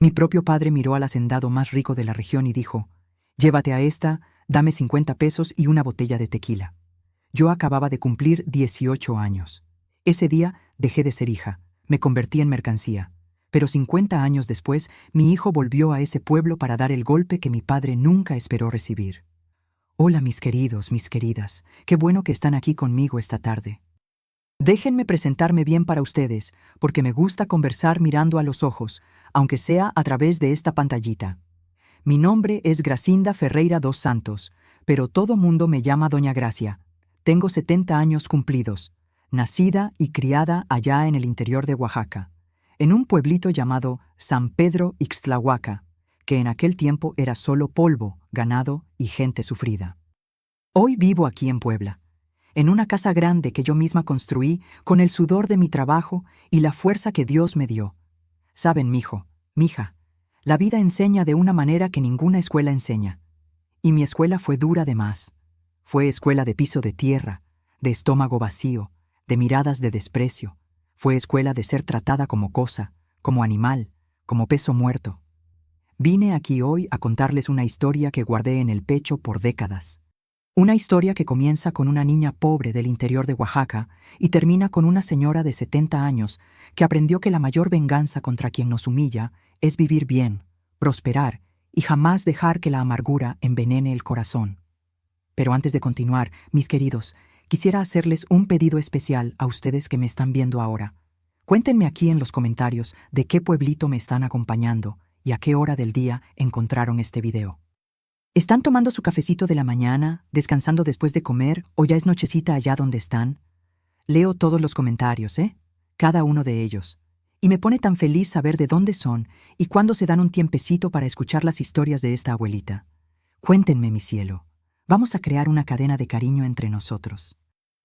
Mi propio padre miró al hacendado más rico de la región y dijo: «Llévate a esta, dame 50 pesos y una botella de tequila». Yo acababa de cumplir 18 años. Ese día dejé de ser hija, me convertí en mercancía. Pero 50 años después, mi hijo volvió a ese pueblo para dar el golpe que mi padre nunca esperó recibir. Hola, mis queridos, mis queridas, qué bueno que están aquí conmigo esta tarde. Déjenme presentarme bien para ustedes, porque me gusta conversar mirando a los ojos, aunque sea a través de esta pantallita. Mi nombre es Gracinda Ferreira dos Santos, pero todo mundo me llama Doña Gracia. Tengo 70 años cumplidos, nacida y criada allá en el interior de Oaxaca, en un pueblito llamado San Pedro Ixtlahuaca, que en aquel tiempo era solo polvo, ganado y gente sufrida. Hoy vivo aquí en Puebla, en una casa grande que yo misma construí con el sudor de mi trabajo y la fuerza que Dios me dio. Saben, mijo, mija, la vida enseña de una manera que ninguna escuela enseña. Y mi escuela fue dura de más. Fue escuela de piso de tierra, de estómago vacío, de miradas de desprecio. Fue escuela de ser tratada como cosa, como animal, como peso muerto. Vine aquí hoy a contarles una historia que guardé en el pecho por décadas. Una historia que comienza con una niña pobre del interior de Oaxaca y termina con una señora de 70 años que aprendió que la mayor venganza contra quien nos humilla es vivir bien, prosperar y jamás dejar que la amargura envenene el corazón. Pero antes de continuar, mis queridos, quisiera hacerles un pedido especial a ustedes que me están viendo ahora. Cuéntenme aquí en los comentarios de qué pueblito me están acompañando y a qué hora del día encontraron este video. ¿Están tomando su cafecito de la mañana, descansando después de comer o ya es nochecita allá donde están? Leo todos los comentarios, cada uno de ellos. Y me pone tan feliz saber de dónde son y cuándo se dan un tiempecito para escuchar las historias de esta abuelita. Cuéntenme, mi cielo. Vamos a crear una cadena de cariño entre nosotros.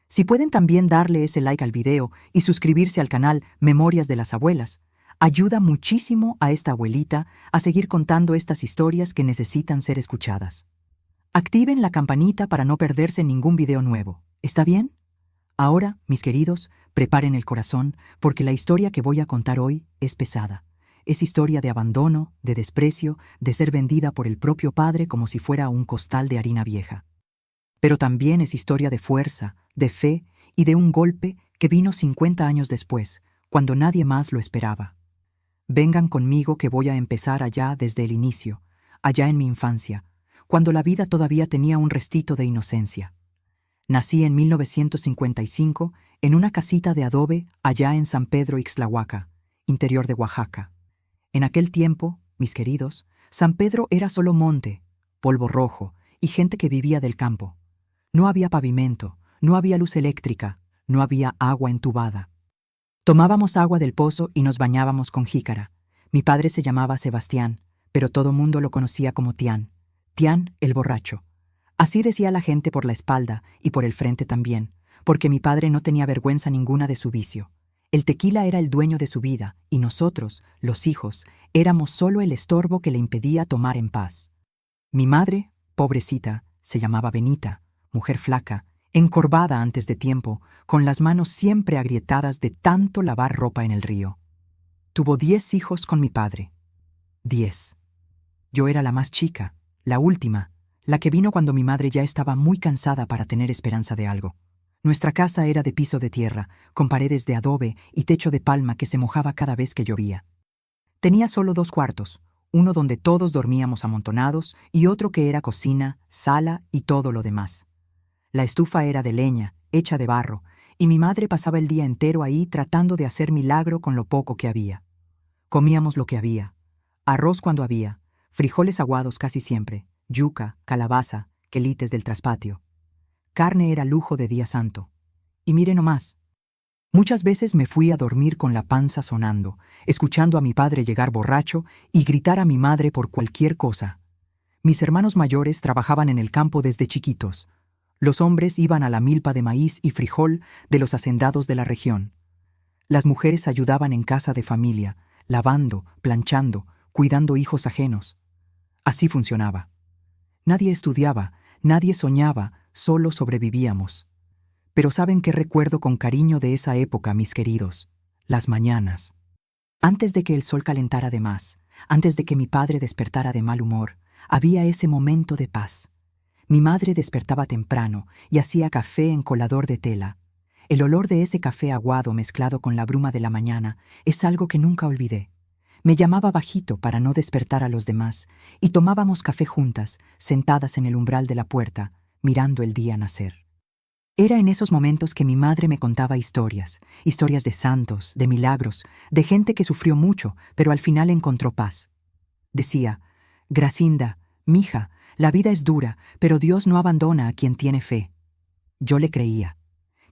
Si pueden también darle ese like al video y suscribirse al canal Memorias de las Abuelas, ayuda muchísimo a esta abuelita a seguir contando estas historias que necesitan ser escuchadas. Activen la campanita para no perderse ningún video nuevo. ¿Está bien? Ahora, mis queridos, preparen el corazón porque la historia que voy a contar hoy es pesada. Es historia de abandono, de desprecio, de ser vendida por el propio padre como si fuera un costal de harina vieja. Pero también es historia de fuerza, de fe y de un golpe que vino 50 años después, cuando nadie más lo esperaba. Vengan conmigo que voy a empezar allá desde el inicio, allá en mi infancia, cuando la vida todavía tenía un restito de inocencia. Nací en 1955 en una casita de adobe allá en San Pedro Ixtlahuaca, interior de Oaxaca. En aquel tiempo, mis queridos, San Pedro era solo monte, polvo rojo y gente que vivía del campo. No había pavimento, no había luz eléctrica, no había agua entubada. Tomábamos agua del pozo y nos bañábamos con jícara. Mi padre se llamaba Sebastián, pero todo mundo lo conocía como Tián. Tián el borracho. Así decía la gente por la espalda y por el frente también, porque mi padre no tenía vergüenza ninguna de su vicio. El tequila era el dueño de su vida y nosotros, los hijos, éramos solo el estorbo que le impedía tomar en paz. Mi madre, pobrecita, se llamaba Benita, mujer flaca, encorvada antes de tiempo, con las manos siempre agrietadas de tanto lavar ropa en el río. Tuvo 10 hijos con mi padre. 10. Yo era la más chica, la última, la que vino cuando mi madre ya estaba muy cansada para tener esperanza de algo. Nuestra casa era de piso de tierra, con paredes de adobe y techo de palma que se mojaba cada vez que llovía. Tenía solo 2 cuartos, uno donde todos dormíamos amontonados y otro que era cocina, sala y todo lo demás. La estufa era de leña, hecha de barro, y mi madre pasaba el día entero ahí tratando de hacer milagro con lo poco que había. Comíamos lo que había, arroz cuando había, frijoles aguados casi siempre, yuca, calabaza, quelites del traspatio. Carne era lujo de día santo. Y mire nomás, muchas veces me fui a dormir con la panza sonando, escuchando a mi padre llegar borracho y gritar a mi madre por cualquier cosa. Mis hermanos mayores trabajaban en el campo desde chiquitos. Los hombres iban a la milpa de maíz y frijol de los hacendados de la región. Las mujeres ayudaban en casa de familia, lavando, planchando, cuidando hijos ajenos. Así funcionaba. Nadie estudiaba, nadie soñaba, solo sobrevivíamos. Pero ¿saben qué recuerdo con cariño de esa época, mis queridos? Las mañanas. Antes de que el sol calentara de más, Antes de que mi padre despertara de mal humor, había ese momento de paz. Mi madre despertaba temprano y hacía café en colador de tela. El olor de ese café aguado mezclado con la bruma de la mañana es algo que nunca olvidé. Me llamaba bajito para no despertar a los demás y tomábamos café juntas, sentadas en el umbral de la puerta, mirando el día nacer. Era en esos momentos que mi madre me contaba historias de santos, de milagros, de gente que sufrió mucho, pero al final encontró paz. Decía: Gracinda, mija, la vida es dura, pero Dios no abandona a quien tiene fe. Yo le creía.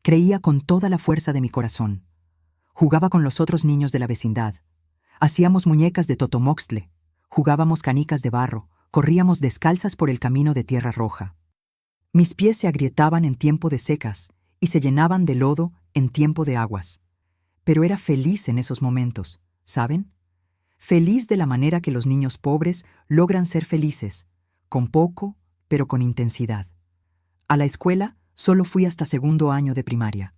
Creía con toda la fuerza de mi corazón. Jugaba con los otros niños de la vecindad. Hacíamos muñecas de totomoxtle, jugábamos canicas de barro, corríamos descalzas por el camino de tierra roja. Mis pies se agrietaban en tiempo de secas y se llenaban de lodo en tiempo de aguas. Pero era feliz en esos momentos, ¿saben? Feliz de la manera que los niños pobres logran ser felices, con poco, pero con intensidad. A la escuela solo fui hasta segundo año de primaria.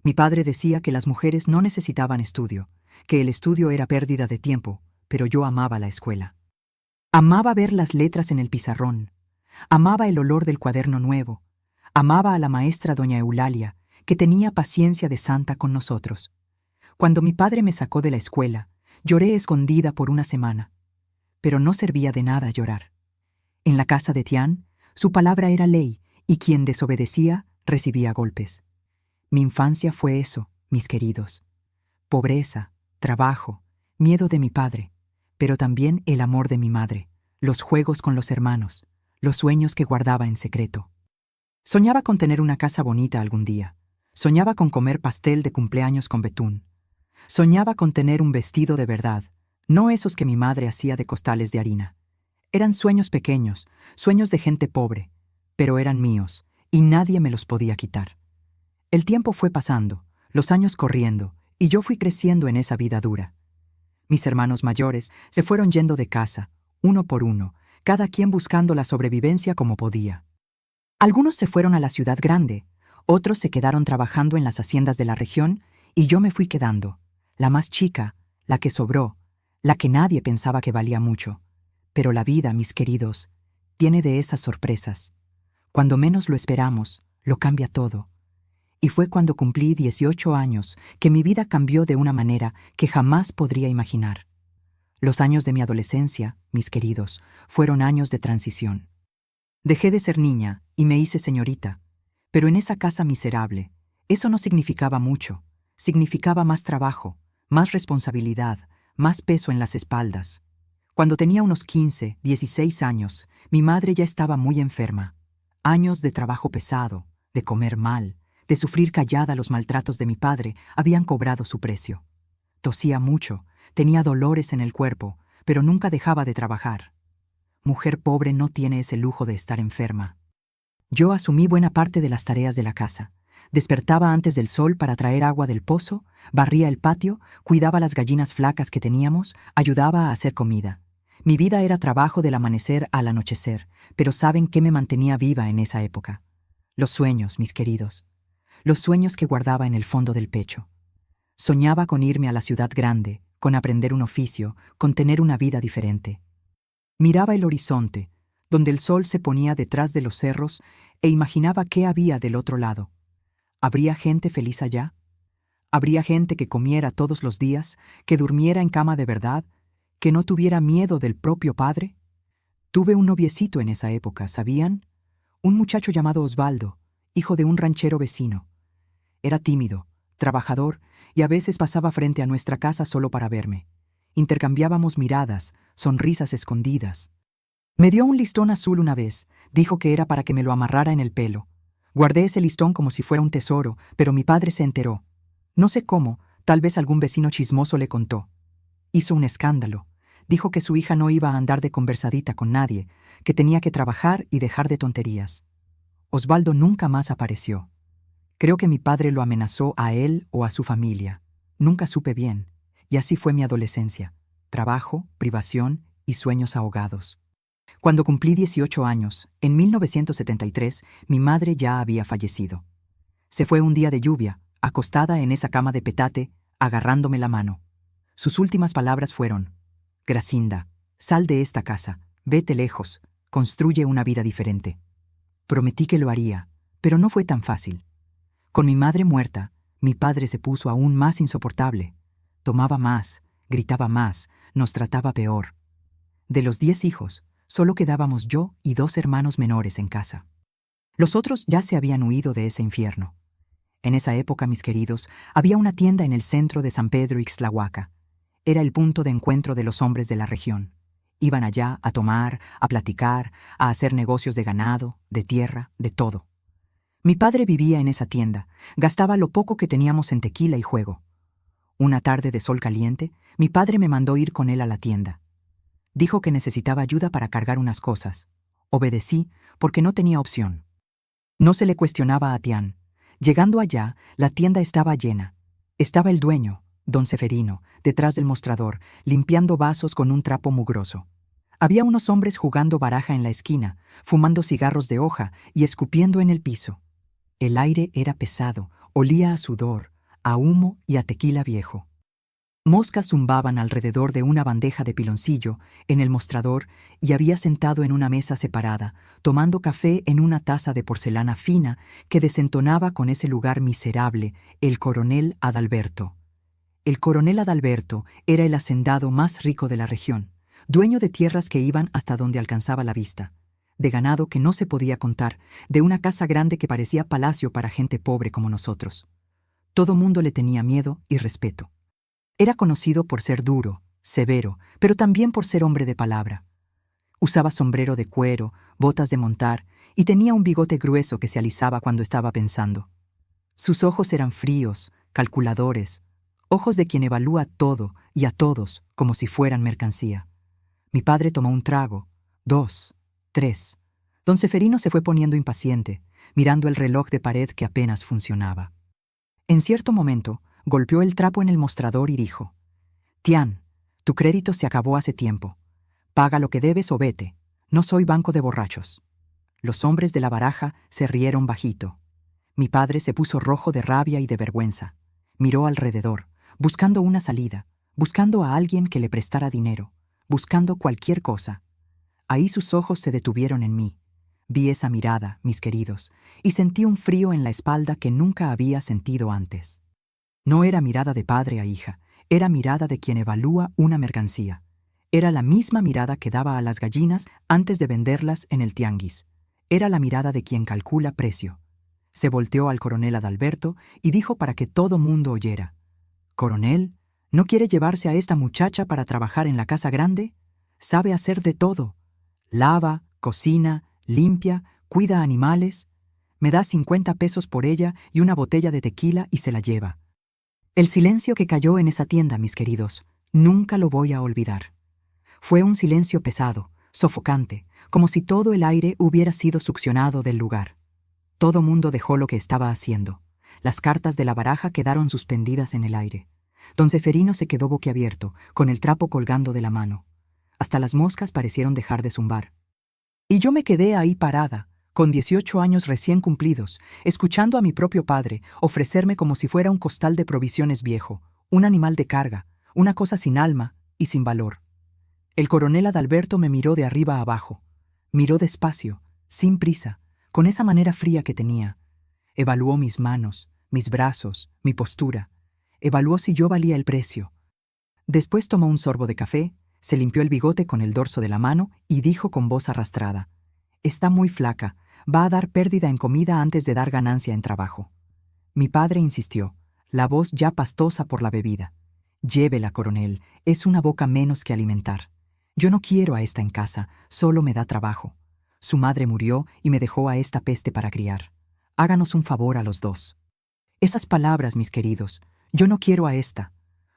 Mi padre decía que las mujeres no necesitaban estudio, que el estudio era pérdida de tiempo, pero yo amaba la escuela. Amaba ver las letras en el pizarrón. Amaba el olor del cuaderno nuevo. Amaba a la maestra doña Eulalia, que tenía paciencia de santa con nosotros. Cuando mi padre me sacó de la escuela, lloré escondida por una semana. Pero no servía de nada llorar. En la casa de Tian, su palabra era ley, y quien desobedecía recibía golpes. Mi infancia fue eso, mis queridos. Pobreza, trabajo, miedo de mi padre, pero también el amor de mi madre, los juegos con los hermanos, los sueños que guardaba en secreto. Soñaba con tener una casa bonita algún día. Soñaba con comer pastel de cumpleaños con betún. Soñaba con tener un vestido de verdad, no esos que mi madre hacía de costales de harina. Eran sueños pequeños, sueños de gente pobre, pero eran míos, y nadie me los podía quitar. El tiempo fue pasando, los años corriendo, y yo fui creciendo en esa vida dura. Mis hermanos mayores se fueron yendo de casa, uno por uno, cada quien buscando la sobrevivencia como podía. Algunos se fueron a la ciudad grande, otros se quedaron trabajando en las haciendas de la región, y yo me fui quedando, la más chica, la que sobró, la que nadie pensaba que valía mucho. Pero la vida, mis queridos, tiene de esas sorpresas. Cuando menos lo esperamos, lo cambia todo. Y fue cuando cumplí 18 años que mi vida cambió de una manera que jamás podría imaginar. Los años de mi adolescencia, mis queridos, fueron años de transición. Dejé de ser niña y me hice señorita, pero en esa casa miserable, eso no significaba mucho. Significaba más trabajo, más responsabilidad, más peso en las espaldas. Cuando tenía unos 15, 16 años, mi madre ya estaba muy enferma. Años de trabajo pesado, de comer mal, de sufrir callada los maltratos de mi padre habían cobrado su precio. Tosía mucho, tenía dolores en el cuerpo, pero nunca dejaba de trabajar. Mujer pobre no tiene ese lujo de estar enferma. Yo asumí buena parte de las tareas de la casa. Despertaba antes del sol para traer agua del pozo, barría el patio, cuidaba las gallinas flacas que teníamos, ayudaba a hacer comida. Mi vida era trabajo del amanecer al anochecer, pero ¿saben qué me mantenía viva en esa época? Los sueños, mis queridos. Los sueños que guardaba en el fondo del pecho. Soñaba con irme a la ciudad grande, con aprender un oficio, con tener una vida diferente. Miraba el horizonte, donde el sol se ponía detrás de los cerros, e imaginaba qué había del otro lado. ¿Habría gente feliz allá? ¿Habría gente que comiera todos los días, que durmiera en cama de verdad, que no tuviera miedo del propio padre? Tuve un noviecito en esa época, ¿sabían? Un muchacho llamado Osvaldo, hijo de un ranchero vecino. Era tímido, trabajador, y a veces pasaba frente a nuestra casa solo para verme. Intercambiábamos miradas, sonrisas escondidas. Me dio un listón azul una vez, dijo que era para que me lo amarrara en el pelo. Guardé ese listón como si fuera un tesoro, pero mi padre se enteró. No sé cómo, tal vez algún vecino chismoso le contó. Hizo un escándalo. Dijo que su hija no iba a andar de conversadita con nadie, que tenía que trabajar y dejar de tonterías. Osvaldo nunca más apareció. Creo que mi padre lo amenazó a él o a su familia. Nunca supe bien, y así fue mi adolescencia. Trabajo, privación y sueños ahogados. Cuando cumplí 18 años, en 1973, mi madre ya había fallecido. Se fue un día de lluvia, acostada en esa cama de petate, agarrándome la mano. Sus últimas palabras fueron: Gracinda, sal de esta casa, vete lejos, construye una vida diferente. Prometí que lo haría, pero no fue tan fácil. Con mi madre muerta, mi padre se puso aún más insoportable. Tomaba más, gritaba más, nos trataba peor. De los 10 hijos, solo quedábamos yo y 2 hermanos menores en casa. Los otros ya se habían huido de ese infierno. En esa época, mis queridos, había una tienda en el centro de San Pedro Ixtlahuaca. Era el punto de encuentro de los hombres de la región. Iban allá a tomar, a platicar, a hacer negocios de ganado, de tierra, de todo. Mi padre vivía en esa tienda, gastaba lo poco que teníamos en tequila y juego. Una tarde de sol caliente, mi padre me mandó ir con él a la tienda. Dijo que necesitaba ayuda para cargar unas cosas. Obedecí porque no tenía opción. No se le cuestionaba a Tian. Llegando allá, la tienda estaba llena. Estaba el dueño, don Seferino, detrás del mostrador, limpiando vasos con un trapo mugroso. Había unos hombres jugando baraja en la esquina, fumando cigarros de hoja y escupiendo en el piso. El aire era pesado, olía a sudor, a humo y a tequila viejo. Moscas zumbaban alrededor de una bandeja de piloncillo en el mostrador y había sentado en una mesa separada, tomando café en una taza de porcelana fina que desentonaba con ese lugar miserable, el coronel Adalberto. El coronel Adalberto era el hacendado más rico de la región, dueño de tierras que iban hasta donde alcanzaba la vista, de ganado que no se podía contar, de una casa grande que parecía palacio para gente pobre como nosotros. Todo mundo le tenía miedo y respeto. Era conocido por ser duro, severo, pero también por ser hombre de palabra. Usaba sombrero de cuero, botas de montar y tenía un bigote grueso que se alisaba cuando estaba pensando. Sus ojos eran fríos, calculadores, ojos de quien evalúa todo y a todos como si fueran mercancía. Mi padre tomó un trago, 2, 3. Don Seferino se fue poniendo impaciente, mirando el reloj de pared que apenas funcionaba. En cierto momento, golpeó el trapo en el mostrador y dijo: «Tian, tu crédito se acabó hace tiempo. Paga lo que debes o vete. No soy banco de borrachos». Los hombres de la baraja se rieron bajito. Mi padre se puso rojo de rabia y de vergüenza. Miró alrededor, buscando una salida, buscando a alguien que le prestara dinero, buscando cualquier cosa. Ahí sus ojos se detuvieron en mí. Vi esa mirada, mis queridos, y sentí un frío en la espalda que nunca había sentido antes. No era mirada de padre a hija, era mirada de quien evalúa una mercancía. Era la misma mirada que daba a las gallinas antes de venderlas en el tianguis. Era la mirada de quien calcula precio. Se volteó al coronel Adalberto y dijo para que todo mundo oyera: «Coronel, ¿no quiere llevarse a esta muchacha para trabajar en la casa grande? Sabe hacer de todo. Lava, cocina, limpia, cuida animales. Me da 50 pesos por ella y una botella de tequila y se la lleva». El silencio que cayó en esa tienda, mis queridos, nunca lo voy a olvidar. Fue un silencio pesado, sofocante, como si todo el aire hubiera sido succionado del lugar. Todo mundo dejó lo que estaba haciendo. Las cartas de la baraja quedaron suspendidas en el aire. Don Seferino se quedó boquiabierto, con el trapo colgando de la mano. Hasta las moscas parecieron dejar de zumbar. Y yo me quedé ahí parada, con 18 años recién cumplidos, escuchando a mi propio padre ofrecerme como si fuera un costal de provisiones viejo, un animal de carga, una cosa sin alma y sin valor. El coronel Adalberto me miró de arriba a abajo. Miró despacio, sin prisa, con esa manera fría que tenía. Evaluó mis manos, mis brazos, mi postura. Evaluó si yo valía el precio. Después tomó un sorbo de café, se limpió el bigote con el dorso de la mano y dijo con voz arrastrada: «Está muy flaca, va a dar pérdida en comida antes de dar ganancia en trabajo». Mi padre insistió, la voz ya pastosa por la bebida: «Llévela, coronel, es una boca menos que alimentar. Yo no quiero a esta en casa, solo me da trabajo. Su madre murió y me dejó a esta peste para criar. Háganos un favor a los dos». Esas palabras, mis queridos, yo no quiero a esta,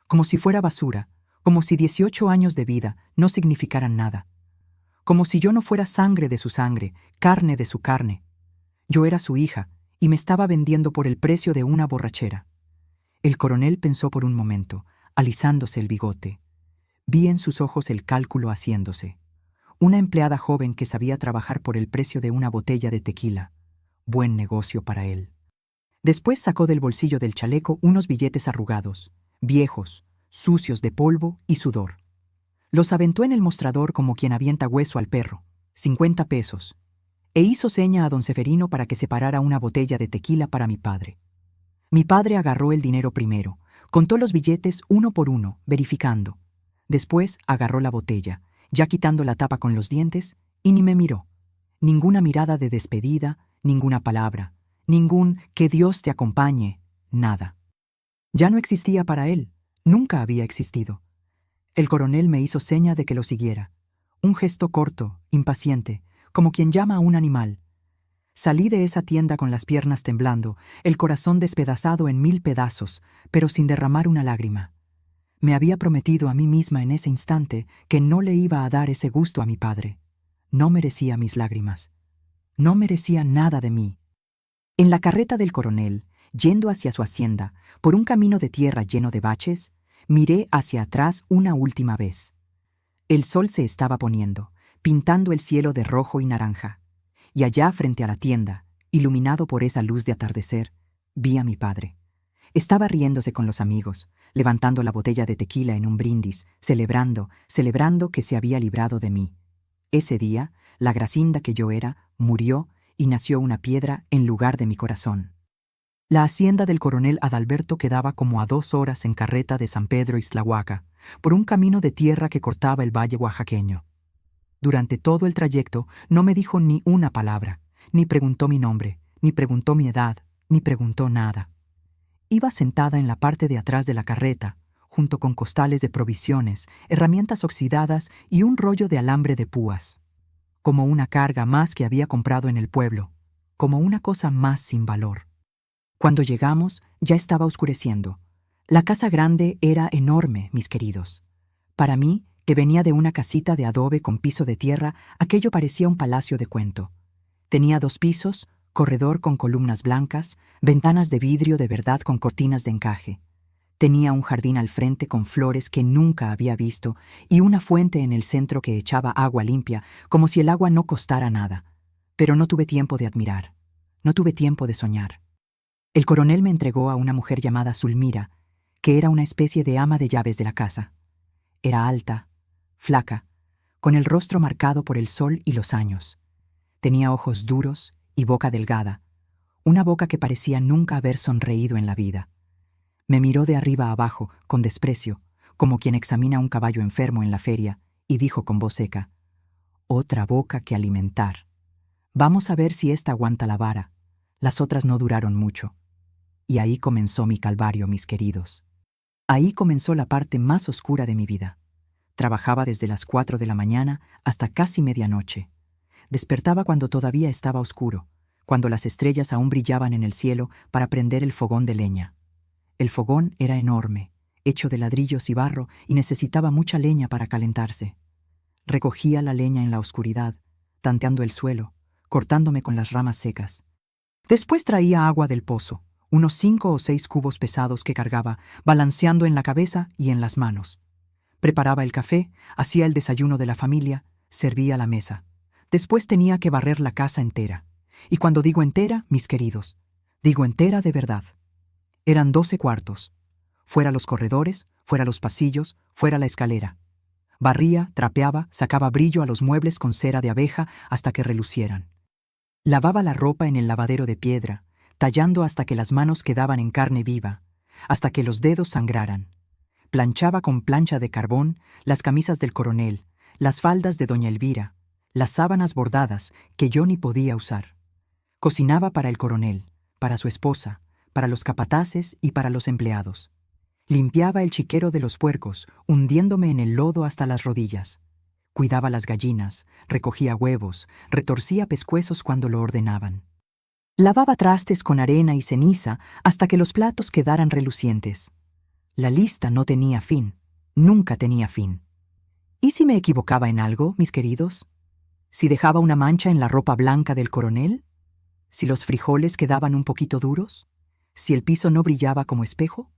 como si fuera basura, como si 18 años de vida no significaran nada. Como si yo no fuera sangre de su sangre, carne de su carne. Yo era su hija y me estaba vendiendo por el precio de una borrachera. El coronel pensó por un momento, alisándose el bigote. Vi en sus ojos el cálculo haciéndose. Una empleada joven que sabía trabajar por el precio de una botella de tequila. Buen negocio para él. Después sacó del bolsillo del chaleco unos billetes arrugados, viejos, sucios de polvo y sudor. Los aventó en el mostrador como quien avienta hueso al perro. 50 pesos. E hizo seña a don Severino para que separara una botella de tequila para mi padre. Mi padre agarró el dinero primero, contó los billetes uno por uno, verificando. Después agarró la botella, ya quitando la tapa con los dientes, y ni me miró. Ninguna mirada de despedida, ninguna palabra, ningún «que Dios te acompañe», nada. Ya no existía para él, nunca había existido. El coronel me hizo seña de que lo siguiera. Un gesto corto, impaciente, como quien llama a un animal. Salí de esa tienda con las piernas temblando, el corazón despedazado en 1000 pedazos, pero sin derramar una lágrima. Me había prometido a mí misma en ese instante que no le iba a dar ese gusto a mi padre. No merecía mis lágrimas. No merecía nada de mí. En la carreta del coronel, yendo hacia su hacienda, por un camino de tierra lleno de baches, miré hacia atrás una última vez. El sol se estaba poniendo, pintando el cielo de rojo y naranja. Y allá frente a la tienda, iluminado por esa luz de atardecer, vi a mi padre. Estaba riéndose con los amigos, levantando la botella de tequila en un brindis, celebrando que se había librado de mí. Ese día, la Gracinda que yo era, murió y nació una piedra en lugar de mi corazón. La hacienda del coronel Adalberto quedaba como a 2 horas en carreta de San Pedro Ixtlahuaca, por un camino de tierra que cortaba el valle oaxaqueño. Durante todo el trayecto no me dijo ni una palabra, ni preguntó mi nombre, ni preguntó mi edad, ni preguntó nada. Iba sentada en la parte de atrás de la carreta, junto con costales de provisiones, herramientas oxidadas y un rollo de alambre de púas. Como una carga más que había comprado en el pueblo, como una cosa más sin valor. Cuando llegamos, ya estaba oscureciendo. La casa grande era enorme, mis queridos. Para mí, que venía de una casita de adobe con piso de tierra, aquello parecía un palacio de cuento. Tenía 2 pisos, corredor con columnas blancas, ventanas de vidrio de verdad con cortinas de encaje. Tenía un jardín al frente con flores que nunca había visto y una fuente en el centro que echaba agua limpia, como si el agua no costara nada. Pero no tuve tiempo de admirar. No tuve tiempo de soñar. El coronel me entregó a una mujer llamada Zulmira, que era una especie de ama de llaves de la casa. Era alta, flaca, con el rostro marcado por el sol y los años. Tenía ojos duros y boca delgada, una boca que parecía nunca haber sonreído en la vida. Me miró de arriba a abajo, con desprecio, como quien examina a un caballo enfermo en la feria, y dijo con voz seca: «Otra boca que alimentar. Vamos a ver si esta aguanta la vara. Las otras no duraron mucho». Y ahí comenzó mi calvario, mis queridos. Ahí comenzó la parte más oscura de mi vida. Trabajaba desde las 4 de la mañana hasta casi medianoche. Despertaba cuando todavía estaba oscuro, cuando las estrellas aún brillaban en el cielo para prender el fogón de leña. El fogón era enorme, hecho de ladrillos y barro, y necesitaba mucha leña para calentarse. Recogía la leña en la oscuridad, tanteando el suelo, cortándome con las ramas secas. Después traía agua del pozo, unos 5 o 6 cubos pesados que cargaba, balanceando en la cabeza y en las manos. Preparaba el café, hacía el desayuno de la familia, servía la mesa. Después tenía que barrer la casa entera. Y cuando digo entera, mis queridos, digo entera de verdad. Eran 12 cuartos. Fuera los corredores, fuera los pasillos, fuera la escalera. Barría, trapeaba, sacaba brillo a los muebles con cera de abeja hasta que relucieran. Lavaba la ropa en el lavadero de piedra, tallando hasta que las manos quedaban en carne viva, hasta que los dedos sangraran. Planchaba con plancha de carbón las camisas del coronel, las faldas de doña Elvira, las sábanas bordadas que yo ni podía usar. Cocinaba para el coronel, para su esposa, para los capataces y para los empleados. Limpiaba el chiquero de los puercos, hundiéndome en el lodo hasta las rodillas. Cuidaba las gallinas, recogía huevos, retorcía pescuezos cuando lo ordenaban. Lavaba trastes con arena y ceniza hasta que los platos quedaran relucientes. La lista no tenía fin, nunca tenía fin. ¿Y si me equivocaba en algo, mis queridos? ¿Si dejaba una mancha en la ropa blanca del coronel? ¿Si los frijoles quedaban un poquito duros? ¿Si el piso no brillaba como espejo?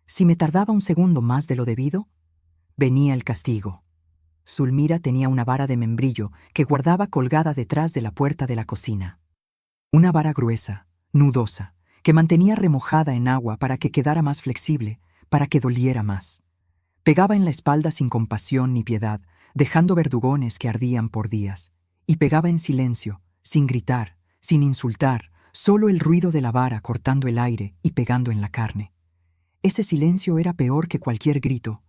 ¿Si me tardaba un segundo más de lo debido? Venía el castigo. Zulmira tenía una vara de membrillo que guardaba colgada detrás de la puerta de la cocina. Una vara gruesa, nudosa, que mantenía remojada en agua para que quedara más flexible, para que doliera más. Pegaba en la espalda sin compasión ni piedad, dejando verdugones que ardían por días. Y pegaba en silencio, sin gritar, sin insultar, solo el ruido de la vara cortando el aire y pegando en la carne. Ese silencio era peor que cualquier grito.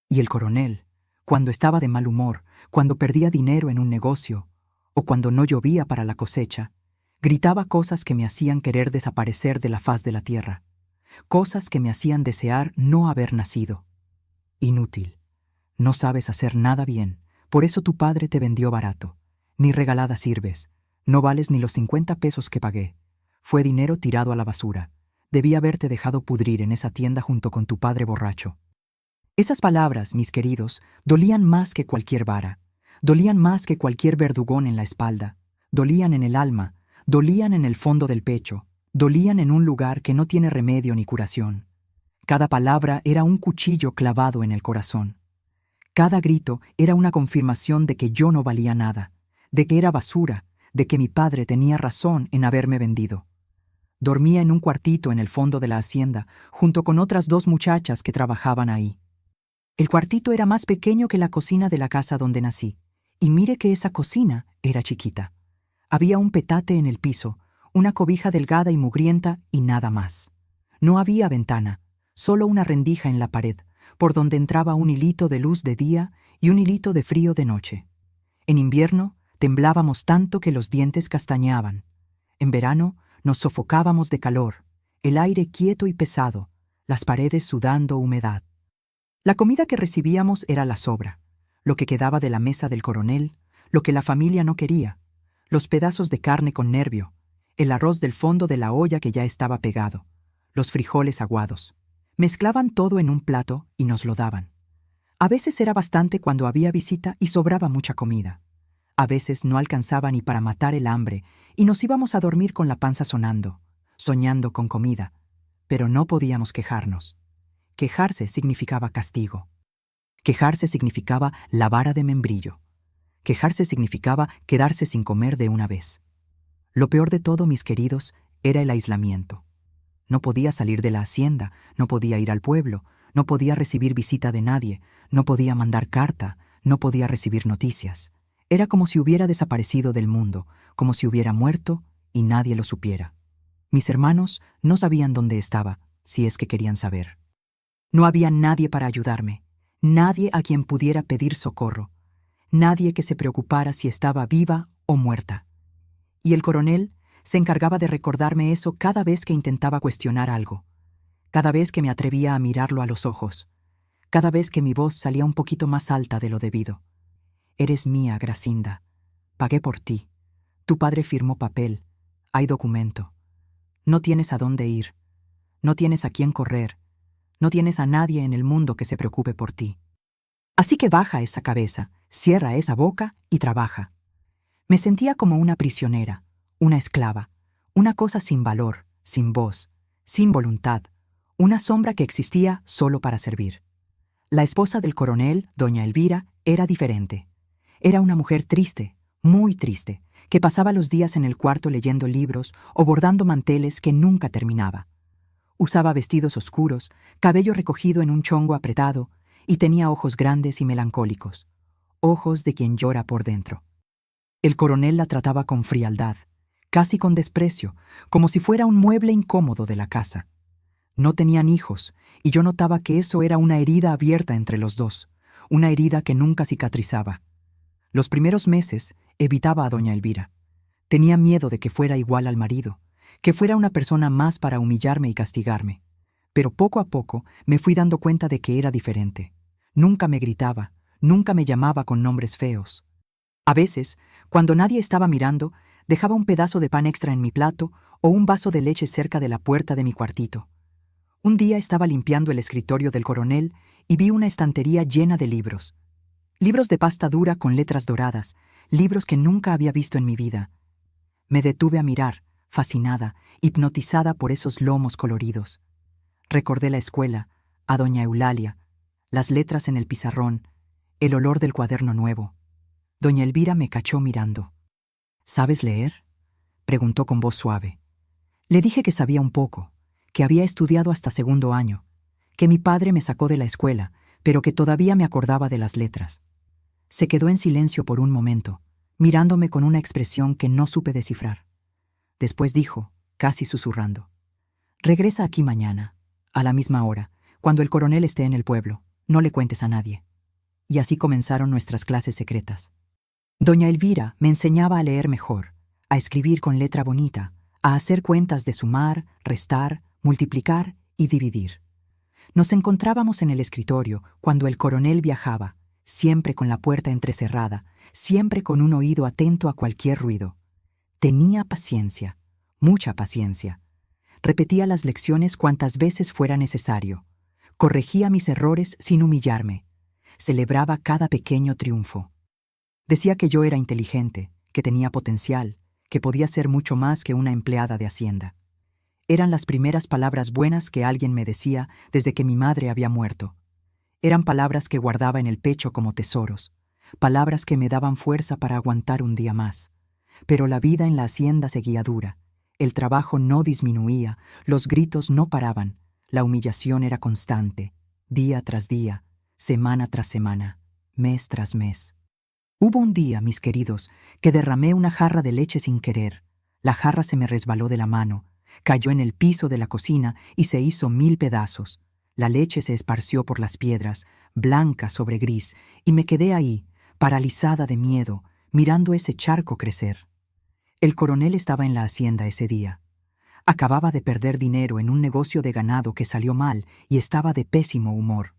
Y el coronel, cuando estaba de mal humor, cuando perdía dinero en un negocio, o cuando no llovía para la cosecha, gritaba cosas que me hacían querer desaparecer de la faz de la tierra, cosas que me hacían desear no haber nacido. Inútil. No sabes hacer nada bien, por eso tu padre te vendió barato. Ni regalada sirves. No vales ni los 50 pesos que pagué. Fue dinero tirado a la basura. Debí haberte dejado pudrir en esa tienda junto con tu padre borracho. Esas palabras, mis queridos, dolían más que cualquier vara. Dolían más que cualquier verdugón en la espalda. Dolían en el alma, dolían en el fondo del pecho, dolían en un lugar que no tiene remedio ni curación. Cada palabra era un cuchillo clavado en el corazón. Cada grito era una confirmación de que yo no valía nada, de que era basura, de que mi padre tenía razón en haberme vendido. Dormía en un cuartito en el fondo de la hacienda, junto con otras 2 muchachas que trabajaban ahí. El cuartito era más pequeño que la cocina de la casa donde nací, y mire que esa cocina era chiquita. Había un petate en el piso, una cobija delgada y mugrienta y nada más. No había ventana, solo una rendija en la pared, por donde entraba un hilito de luz de día y un hilito de frío de noche. En invierno temblábamos tanto que los dientes castañeaban. En verano nos sofocábamos de calor, el aire quieto y pesado, las paredes sudando humedad. La comida que recibíamos era la sobra, lo que quedaba de la mesa del coronel, lo que la familia no quería, los pedazos de carne con nervio, el arroz del fondo de la olla que ya estaba pegado, los frijoles aguados. Mezclaban todo en un plato y nos lo daban. A veces era bastante cuando había visita y sobraba mucha comida. A veces no alcanzaba ni para matar el hambre y nos íbamos a dormir con la panza sonando, soñando con comida, pero no podíamos quejarnos. Quejarse significaba castigo. Quejarse significaba la vara de membrillo. Quejarse significaba quedarse sin comer de una vez. Lo peor de todo, mis queridos, era el aislamiento. No podía salir de la hacienda, no podía ir al pueblo, no podía recibir visita de nadie, no podía mandar carta, no podía recibir noticias. Era como si hubiera desaparecido del mundo, como si hubiera muerto y nadie lo supiera. Mis hermanos no sabían dónde estaba, si es que querían saber. No había nadie para ayudarme, nadie a quien pudiera pedir socorro, nadie que se preocupara si estaba viva o muerta. Y el coronel se encargaba de recordarme eso cada vez que intentaba cuestionar algo, cada vez que me atrevía a mirarlo a los ojos, cada vez que mi voz salía un poquito más alta de lo debido. Eres mía, Gracinda. Pagué por ti. Tu padre firmó papel. Hay documento. No tienes a dónde ir. No tienes a quién correr. No tienes a nadie en el mundo que se preocupe por ti. Así que baja esa cabeza, cierra esa boca y trabaja. Me sentía como una prisionera, una esclava, una cosa sin valor, sin voz, sin voluntad, una sombra que existía solo para servir. La esposa del coronel, doña Elvira, era diferente. Era una mujer triste, muy triste, que pasaba los días en el cuarto leyendo libros o bordando manteles que nunca terminaba. Usaba vestidos oscuros, cabello recogido en un chongo apretado, y tenía ojos grandes y melancólicos, ojos de quien llora por dentro. El coronel la trataba con frialdad, casi con desprecio, como si fuera un mueble incómodo de la casa. No tenían hijos, y yo notaba que eso era una herida abierta entre los dos, una herida que nunca cicatrizaba. Los primeros meses evitaba a doña Elvira. Tenía miedo de que fuera igual al marido, que fuera una persona más para humillarme y castigarme. Pero poco a poco me fui dando cuenta de que era diferente. Nunca me gritaba, nunca me llamaba con nombres feos. A veces, cuando nadie estaba mirando, dejaba un pedazo de pan extra en mi plato o un vaso de leche cerca de la puerta de mi cuartito. Un día estaba limpiando el escritorio del coronel y vi una estantería llena de libros. Libros de pasta dura con letras doradas, libros que nunca había visto en mi vida. Me detuve a mirar, fascinada, hipnotizada por esos lomos coloridos. Recordé la escuela, a doña Eulalia, las letras en el pizarrón, el olor del cuaderno nuevo. Doña Elvira me cachó mirando. ¿Sabes leer?, preguntó con voz suave. Le dije que sabía un poco, que había estudiado hasta segundo año, que mi padre me sacó de la escuela, pero que todavía me acordaba de las letras. Se quedó en silencio por un momento, mirándome con una expresión que no supe descifrar. Después dijo, casi susurrando: «Regresa aquí mañana, a la misma hora, cuando el coronel esté en el pueblo. No le cuentes a nadie». Y así comenzaron nuestras clases secretas. Doña Elvira me enseñaba a leer mejor, a escribir con letra bonita, a hacer cuentas de sumar, restar, multiplicar y dividir. Nos encontrábamos en el escritorio cuando el coronel viajaba, siempre con la puerta entrecerrada, siempre con un oído atento a cualquier ruido. Tenía paciencia, mucha paciencia. Repetía las lecciones cuantas veces fuera necesario. Corregía mis errores sin humillarme. Celebraba cada pequeño triunfo. Decía que yo era inteligente, que tenía potencial, que podía ser mucho más que una empleada de Hacienda. Eran las primeras palabras buenas que alguien me decía desde que mi madre había muerto. Eran palabras que guardaba en el pecho como tesoros, palabras que me daban fuerza para aguantar un día más. Pero la vida en la hacienda seguía dura, el trabajo no disminuía, los gritos no paraban, la humillación era constante, día tras día, semana tras semana, mes tras mes. Hubo un día, mis queridos, que derramé una jarra de leche sin querer. La jarra se me resbaló de la mano, cayó en el piso de la cocina y se hizo 1000 pedazos. La leche se esparció por las piedras, blanca sobre gris, y me quedé ahí, paralizada de miedo, mirando ese charco crecer. El coronel estaba en la hacienda ese día. Acababa de perder dinero en un negocio de ganado que salió mal y estaba de pésimo humor.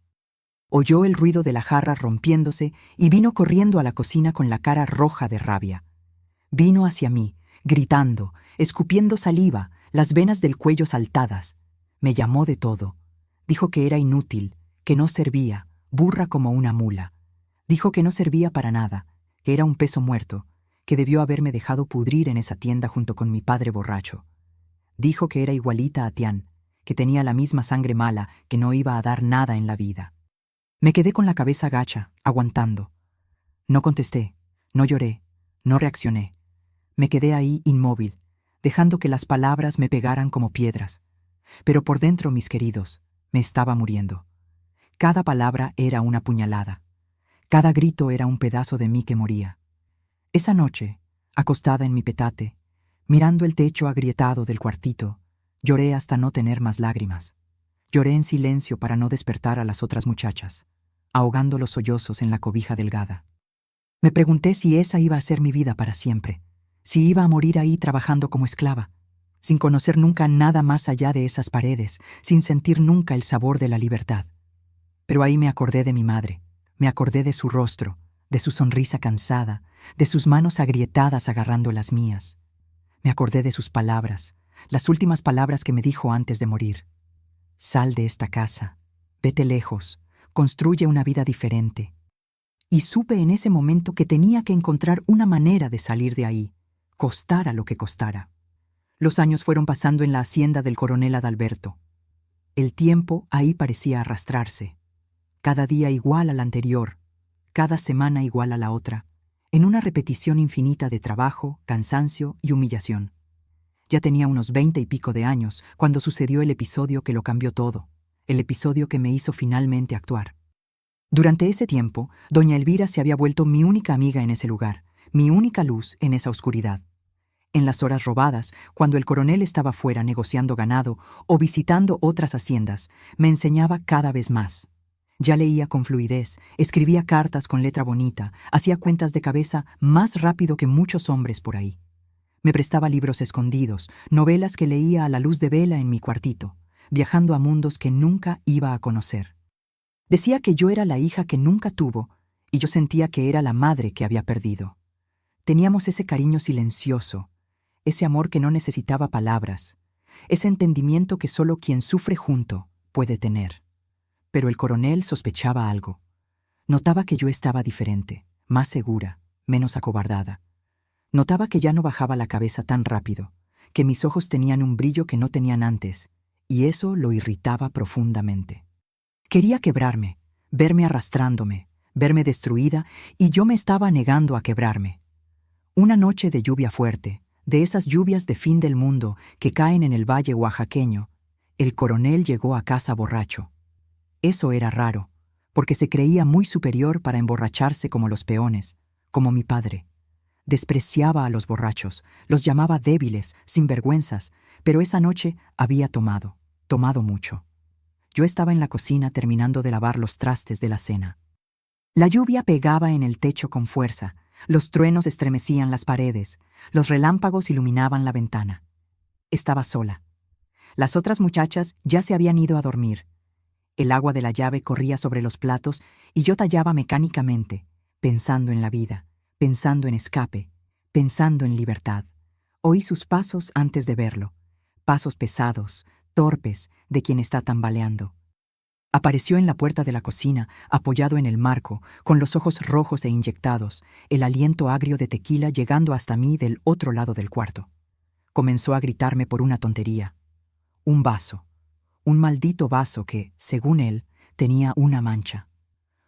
Oyó el ruido de la jarra rompiéndose y vino corriendo a la cocina con la cara roja de rabia. Vino hacia mí, gritando, escupiendo saliva, las venas del cuello saltadas. Me llamó de todo. Dijo que era inútil, que no servía, burra como una mula. Dijo que no servía para nada, que era un peso muerto, que debió haberme dejado pudrir en esa tienda junto con mi padre borracho. Dijo que era igualita a Tian, que tenía la misma sangre mala, que no iba a dar nada en la vida. Me quedé con la cabeza gacha, aguantando. No contesté, no lloré, no reaccioné. Me quedé ahí inmóvil, dejando que las palabras me pegaran como piedras. Pero por dentro, mis queridos, me estaba muriendo. Cada palabra era una puñalada. Cada grito era un pedazo de mí que moría. Esa noche, acostada en mi petate, mirando el techo agrietado del cuartito, lloré hasta no tener más lágrimas. Lloré en silencio para no despertar a las otras muchachas, ahogando los sollozos en la cobija delgada. Me pregunté si esa iba a ser mi vida para siempre, si iba a morir ahí trabajando como esclava, sin conocer nunca nada más allá de esas paredes, sin sentir nunca el sabor de la libertad. Pero ahí me acordé de mi madre, me acordé de su rostro, de su sonrisa cansada, de sus manos agrietadas agarrando las mías. Me acordé de sus palabras, las últimas palabras que me dijo antes de morir. Sal de esta casa, vete lejos, construye una vida diferente. Y supe en ese momento que tenía que encontrar una manera de salir de ahí, costara lo que costara. Los años fueron pasando en la hacienda del coronel Adalberto. El tiempo ahí parecía arrastrarse, cada día igual al anterior, cada semana igual a la otra, en una repetición infinita de trabajo, cansancio y humillación. Ya tenía unos 20 y pico de años cuando sucedió el episodio que lo cambió todo, el episodio que me hizo finalmente actuar. Durante ese tiempo, doña Elvira se había vuelto mi única amiga en ese lugar, mi única luz en esa oscuridad. En las horas robadas, cuando el coronel estaba fuera negociando ganado o visitando otras haciendas, me enseñaba cada vez más. Ya leía con fluidez, escribía cartas con letra bonita, hacía cuentas de cabeza más rápido que muchos hombres por ahí. Me prestaba libros escondidos, novelas que leía a la luz de vela en mi cuartito, viajando a mundos que nunca iba a conocer. Decía que yo era la hija que nunca tuvo y yo sentía que era la madre que había perdido. Teníamos ese cariño silencioso, ese amor que no necesitaba palabras, ese entendimiento que solo quien sufre junto puede tener. Pero el coronel sospechaba algo. Notaba que yo estaba diferente, más segura, menos acobardada. Notaba que ya no bajaba la cabeza tan rápido, que mis ojos tenían un brillo que no tenían antes, y eso lo irritaba profundamente. Quería quebrarme, verme arrastrándome, verme destruida, y yo me estaba negando a quebrarme. Una noche de lluvia fuerte, de esas lluvias de fin del mundo que caen en el valle oaxaqueño, el coronel llegó a casa borracho. Eso era raro, porque se creía muy superior para emborracharse como los peones, como mi padre. Despreciaba a los borrachos, los llamaba débiles, sinvergüenzas, pero esa noche había tomado mucho. Yo estaba en la cocina terminando de lavar los trastes de la cena. La lluvia pegaba en el techo con fuerza, los truenos estremecían las paredes, los relámpagos iluminaban la ventana. Estaba sola. Las otras muchachas ya se habían ido a dormir. El agua de la llave corría sobre los platos y yo tallaba mecánicamente, pensando en la vida, pensando en escape, pensando en libertad. Oí sus pasos antes de verlo, pasos pesados, torpes, de quien está tambaleando. Apareció en la puerta de la cocina, apoyado en el marco, con los ojos rojos e inyectados, el aliento agrio de tequila llegando hasta mí del otro lado del cuarto. Comenzó a gritarme por una tontería. Un vaso. Un maldito vaso que, según él, tenía una mancha.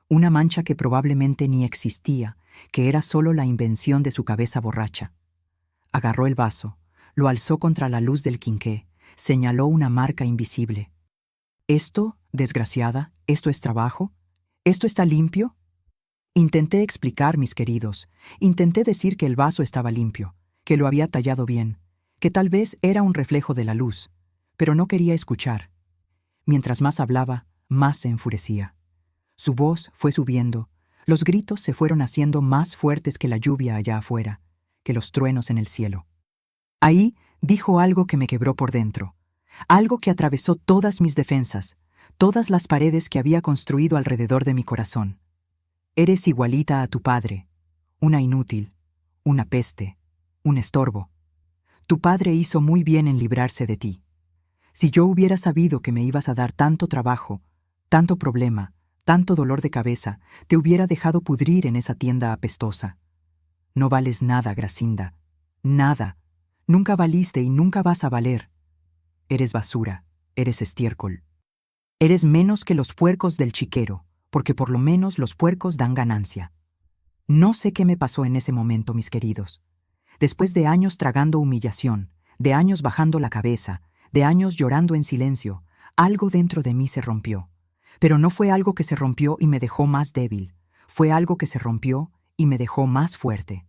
Una mancha que probablemente ni existía, que era solo la invención de su cabeza borracha. Agarró el vaso, lo alzó contra la luz del quinqué, señaló una marca invisible. ¿Esto, desgraciada, esto es trabajo? ¿Esto está limpio? Intenté explicar, mis queridos. Intenté decir que el vaso estaba limpio, que lo había tallado bien, que tal vez era un reflejo de la luz, pero no quería escuchar. Mientras más hablaba, más se enfurecía. Su voz fue subiendo, los gritos se fueron haciendo más fuertes que la lluvia allá afuera, que los truenos en el cielo. Ahí dijo algo que me quebró por dentro, algo que atravesó todas mis defensas, todas las paredes que había construido alrededor de mi corazón. Eres igualita a tu padre, una inútil, una peste, un estorbo. Tu padre hizo muy bien en librarse de ti. Si yo hubiera sabido que me ibas a dar tanto trabajo, tanto problema, tanto dolor de cabeza, te hubiera dejado pudrir en esa tienda apestosa. No vales nada, Gracinda. Nada. Nunca valiste y nunca vas a valer. Eres basura, eres estiércol. Eres menos que los puercos del chiquero, porque por lo menos los puercos dan ganancia. No sé qué me pasó en ese momento, mis queridos. Después de años tragando humillación, de años bajando la cabeza, de años llorando en silencio, algo dentro de mí se rompió. Pero no fue algo que se rompió y me dejó más débil. Fue algo que se rompió y me dejó más fuerte.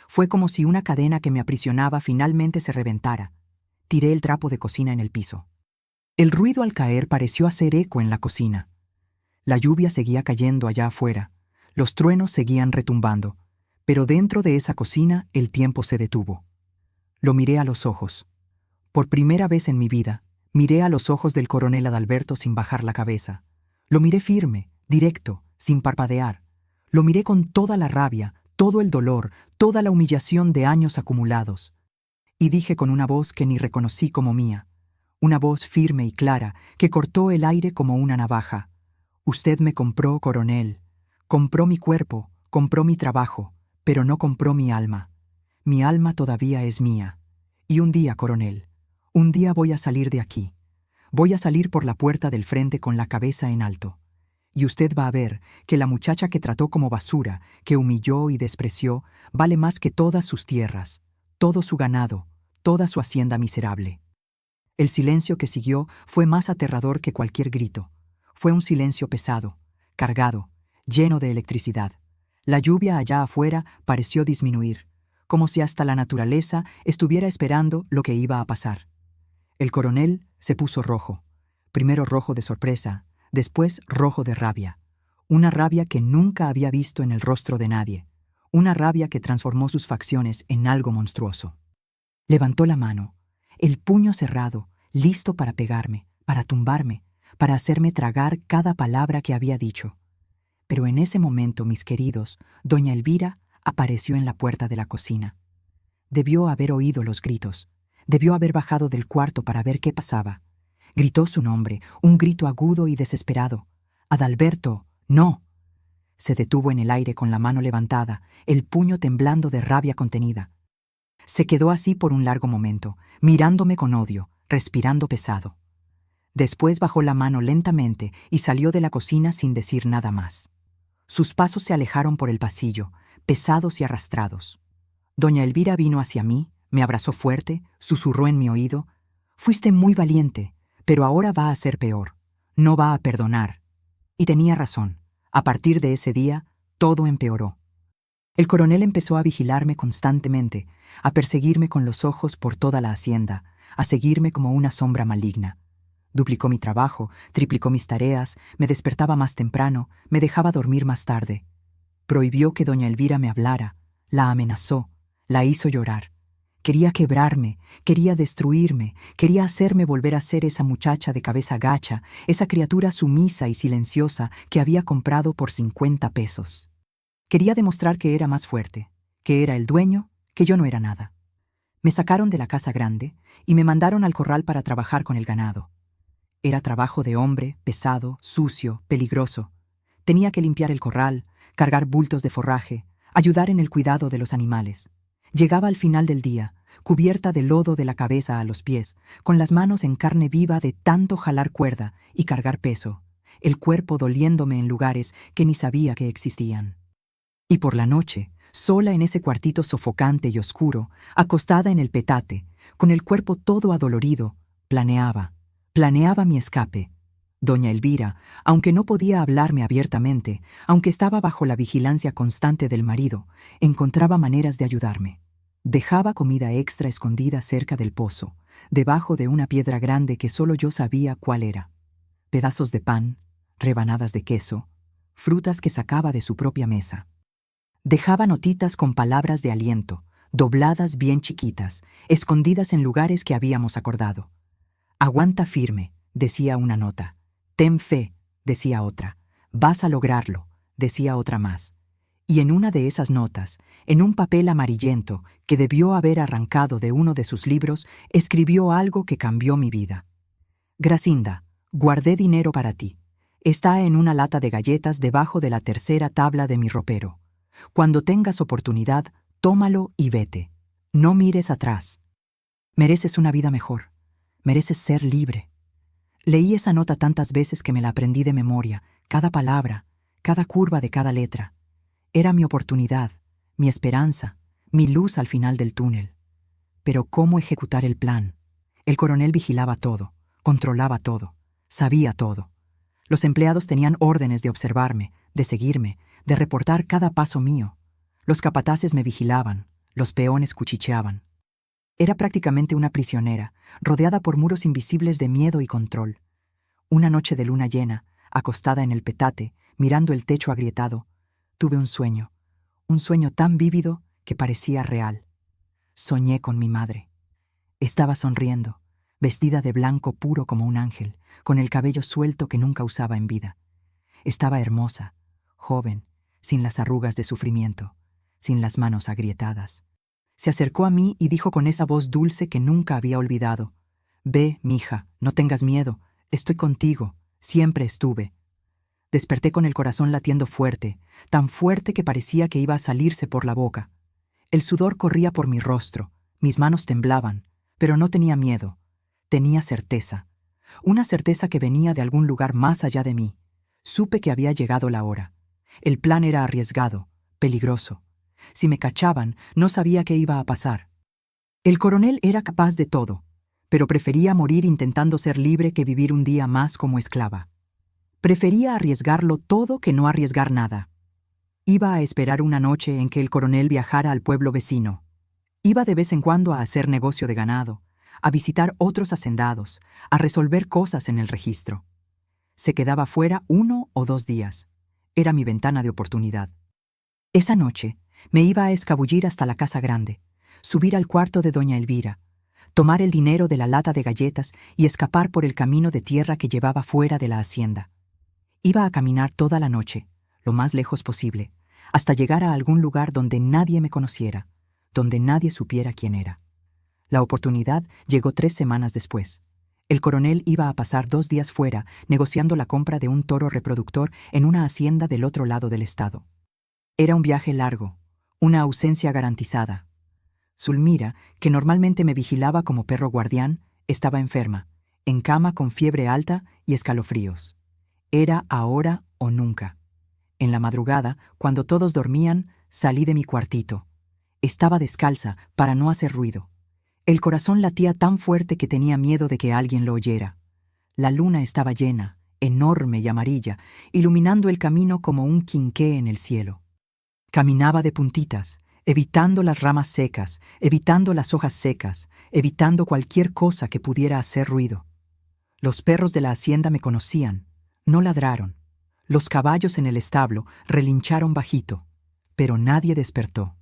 Fue como si una cadena que me aprisionaba finalmente se reventara. Tiré el trapo de cocina en el piso. El ruido al caer pareció hacer eco en la cocina. La lluvia seguía cayendo allá afuera. Los truenos seguían retumbando. Pero dentro de esa cocina el tiempo se detuvo. Lo miré a los ojos. Por primera vez en mi vida, miré a los ojos del coronel Adalberto sin bajar la cabeza. Lo miré firme, directo, sin parpadear. Lo miré con toda la rabia, todo el dolor, toda la humillación de años acumulados. Y dije con una voz que ni reconocí como mía, una voz firme y clara que cortó el aire como una navaja. Usted me compró, coronel. Compró mi cuerpo, compró mi trabajo, pero no compró mi alma. Mi alma todavía es mía. Y un día, coronel, un día voy a salir de aquí. Voy a salir por la puerta del frente con la cabeza en alto. Y usted va a ver que la muchacha que trató como basura, que humilló y despreció, vale más que todas sus tierras, todo su ganado, toda su hacienda miserable. El silencio que siguió fue más aterrador que cualquier grito. Fue un silencio pesado, cargado, lleno de electricidad. La lluvia allá afuera pareció disminuir, como si hasta la naturaleza estuviera esperando lo que iba a pasar. El coronel se puso rojo, primero rojo de sorpresa, después rojo de rabia, una rabia que nunca había visto en el rostro de nadie, una rabia que transformó sus facciones en algo monstruoso. Levantó la mano, el puño cerrado, listo para pegarme, para tumbarme, para hacerme tragar cada palabra que había dicho. Pero en ese momento, mis queridos, doña Elvira apareció en la puerta de la cocina. Debió haber oído los gritos, debió haber bajado del cuarto para ver qué pasaba. Gritó su nombre, un grito agudo y desesperado. «Adalberto, no». Se detuvo en el aire con la mano levantada, el puño temblando de rabia contenida. Se quedó así por un largo momento, mirándome con odio, respirando pesado. Después bajó la mano lentamente y salió de la cocina sin decir nada más. Sus pasos se alejaron por el pasillo, pesados y arrastrados. Doña Elvira vino hacia mí, me abrazó fuerte, susurró en mi oído: «Fuiste muy valiente, pero ahora va a ser peor. No va a perdonar». Y tenía razón. A partir de ese día, todo empeoró. El coronel empezó a vigilarme constantemente, a perseguirme con los ojos por toda la hacienda, a seguirme como una sombra maligna. Duplicó mi trabajo, triplicó mis tareas, me despertaba más temprano, me dejaba dormir más tarde. Prohibió que doña Elvira me hablara, la amenazó, la hizo llorar. Quería quebrarme, quería destruirme, quería hacerme volver a ser esa muchacha de cabeza gacha, esa criatura sumisa y silenciosa que había comprado por 50 pesos. Quería demostrar que era más fuerte, que era el dueño, que yo no era nada. Me sacaron de la casa grande y me mandaron al corral para trabajar con el ganado. Era trabajo de hombre, pesado, sucio, peligroso. Tenía que limpiar el corral, cargar bultos de forraje, ayudar en el cuidado de los animales. Llegaba al final del día, cubierta de lodo de la cabeza a los pies, con las manos en carne viva de tanto jalar cuerda y cargar peso, el cuerpo doliéndome en lugares que ni sabía que existían. Y por la noche, sola en ese cuartito sofocante y oscuro, acostada en el petate, con el cuerpo todo adolorido, planeaba mi escape. Doña Elvira, aunque no podía hablarme abiertamente, aunque estaba bajo la vigilancia constante del marido, encontraba maneras de ayudarme. Dejaba comida extra escondida cerca del pozo, debajo de una piedra grande que solo yo sabía cuál era. Pedazos de pan, rebanadas de queso, frutas que sacaba de su propia mesa. Dejaba notitas con palabras de aliento, dobladas bien chiquitas, escondidas en lugares que habíamos acordado. «Aguanta firme», decía una nota. «Ten fe», decía otra. «Vas a lograrlo», decía otra más. Y en una de esas notas, en un papel amarillento que debió haber arrancado de uno de sus libros, escribió algo que cambió mi vida. «Gracinda, guardé dinero para ti. Está en una lata de galletas debajo de la tercera tabla de mi ropero. Cuando tengas oportunidad, tómalo y vete. No mires atrás. Mereces una vida mejor. Mereces ser libre». Leí esa nota tantas veces que me la aprendí de memoria, cada palabra, cada curva de cada letra. Era mi oportunidad, mi esperanza, mi luz al final del túnel. Pero ¿cómo ejecutar el plan? El coronel vigilaba todo, controlaba todo, sabía todo. Los empleados tenían órdenes de observarme, de seguirme, de reportar cada paso mío. Los capataces me vigilaban, los peones cuchicheaban. Era prácticamente una prisionera, rodeada por muros invisibles de miedo y control. Una noche de luna llena, acostada en el petate, mirando el techo agrietado, tuve un sueño tan vívido que parecía real. Soñé con mi madre. Estaba sonriendo, vestida de blanco puro como un ángel, con el cabello suelto que nunca usaba en vida. Estaba hermosa, joven, sin las arrugas de sufrimiento, sin las manos agrietadas. Se acercó a mí y dijo con esa voz dulce que nunca había olvidado: «Ve, mija, no tengas miedo, estoy contigo, siempre estuve». Desperté con el corazón latiendo fuerte, tan fuerte que parecía que iba a salirse por la boca. El sudor corría por mi rostro, mis manos temblaban, pero no tenía miedo. Tenía certeza, una certeza que venía de algún lugar más allá de mí. Supe que había llegado la hora. El plan era arriesgado, peligroso. Si me cachaban, no sabía qué iba a pasar. El coronel era capaz de todo, pero prefería morir intentando ser libre que vivir un día más como esclava. Prefería arriesgarlo todo que no arriesgar nada. Iba a esperar una noche en que el coronel viajara al pueblo vecino. Iba de vez en cuando a hacer negocio de ganado, a visitar otros hacendados, a resolver cosas en el registro. Se quedaba fuera 1 o 2 días. Era mi ventana de oportunidad. Esa noche me iba a escabullir hasta la casa grande, subir al cuarto de doña Elvira, tomar el dinero de la lata de galletas y escapar por el camino de tierra que llevaba fuera de la hacienda. Iba a caminar toda la noche, lo más lejos posible, hasta llegar a algún lugar donde nadie me conociera, donde nadie supiera quién era. La oportunidad llegó 3 semanas después. El coronel iba a pasar 2 días fuera negociando la compra de un toro reproductor en una hacienda del otro lado del estado. Era un viaje largo, una ausencia garantizada. Zulmira, que normalmente me vigilaba como perro guardián, estaba enferma, en cama con fiebre alta y escalofríos. Era ahora o nunca. En la madrugada, cuando todos dormían, salí de mi cuartito. Estaba descalza para no hacer ruido. El corazón latía tan fuerte que tenía miedo de que alguien lo oyera. La luna estaba llena, enorme y amarilla, iluminando el camino como un quinqué en el cielo. Caminaba de puntitas, evitando las ramas secas, evitando las hojas secas, evitando cualquier cosa que pudiera hacer ruido. Los perros de la hacienda me conocían, no ladraron. Los caballos en el establo relincharon bajito, pero nadie despertó.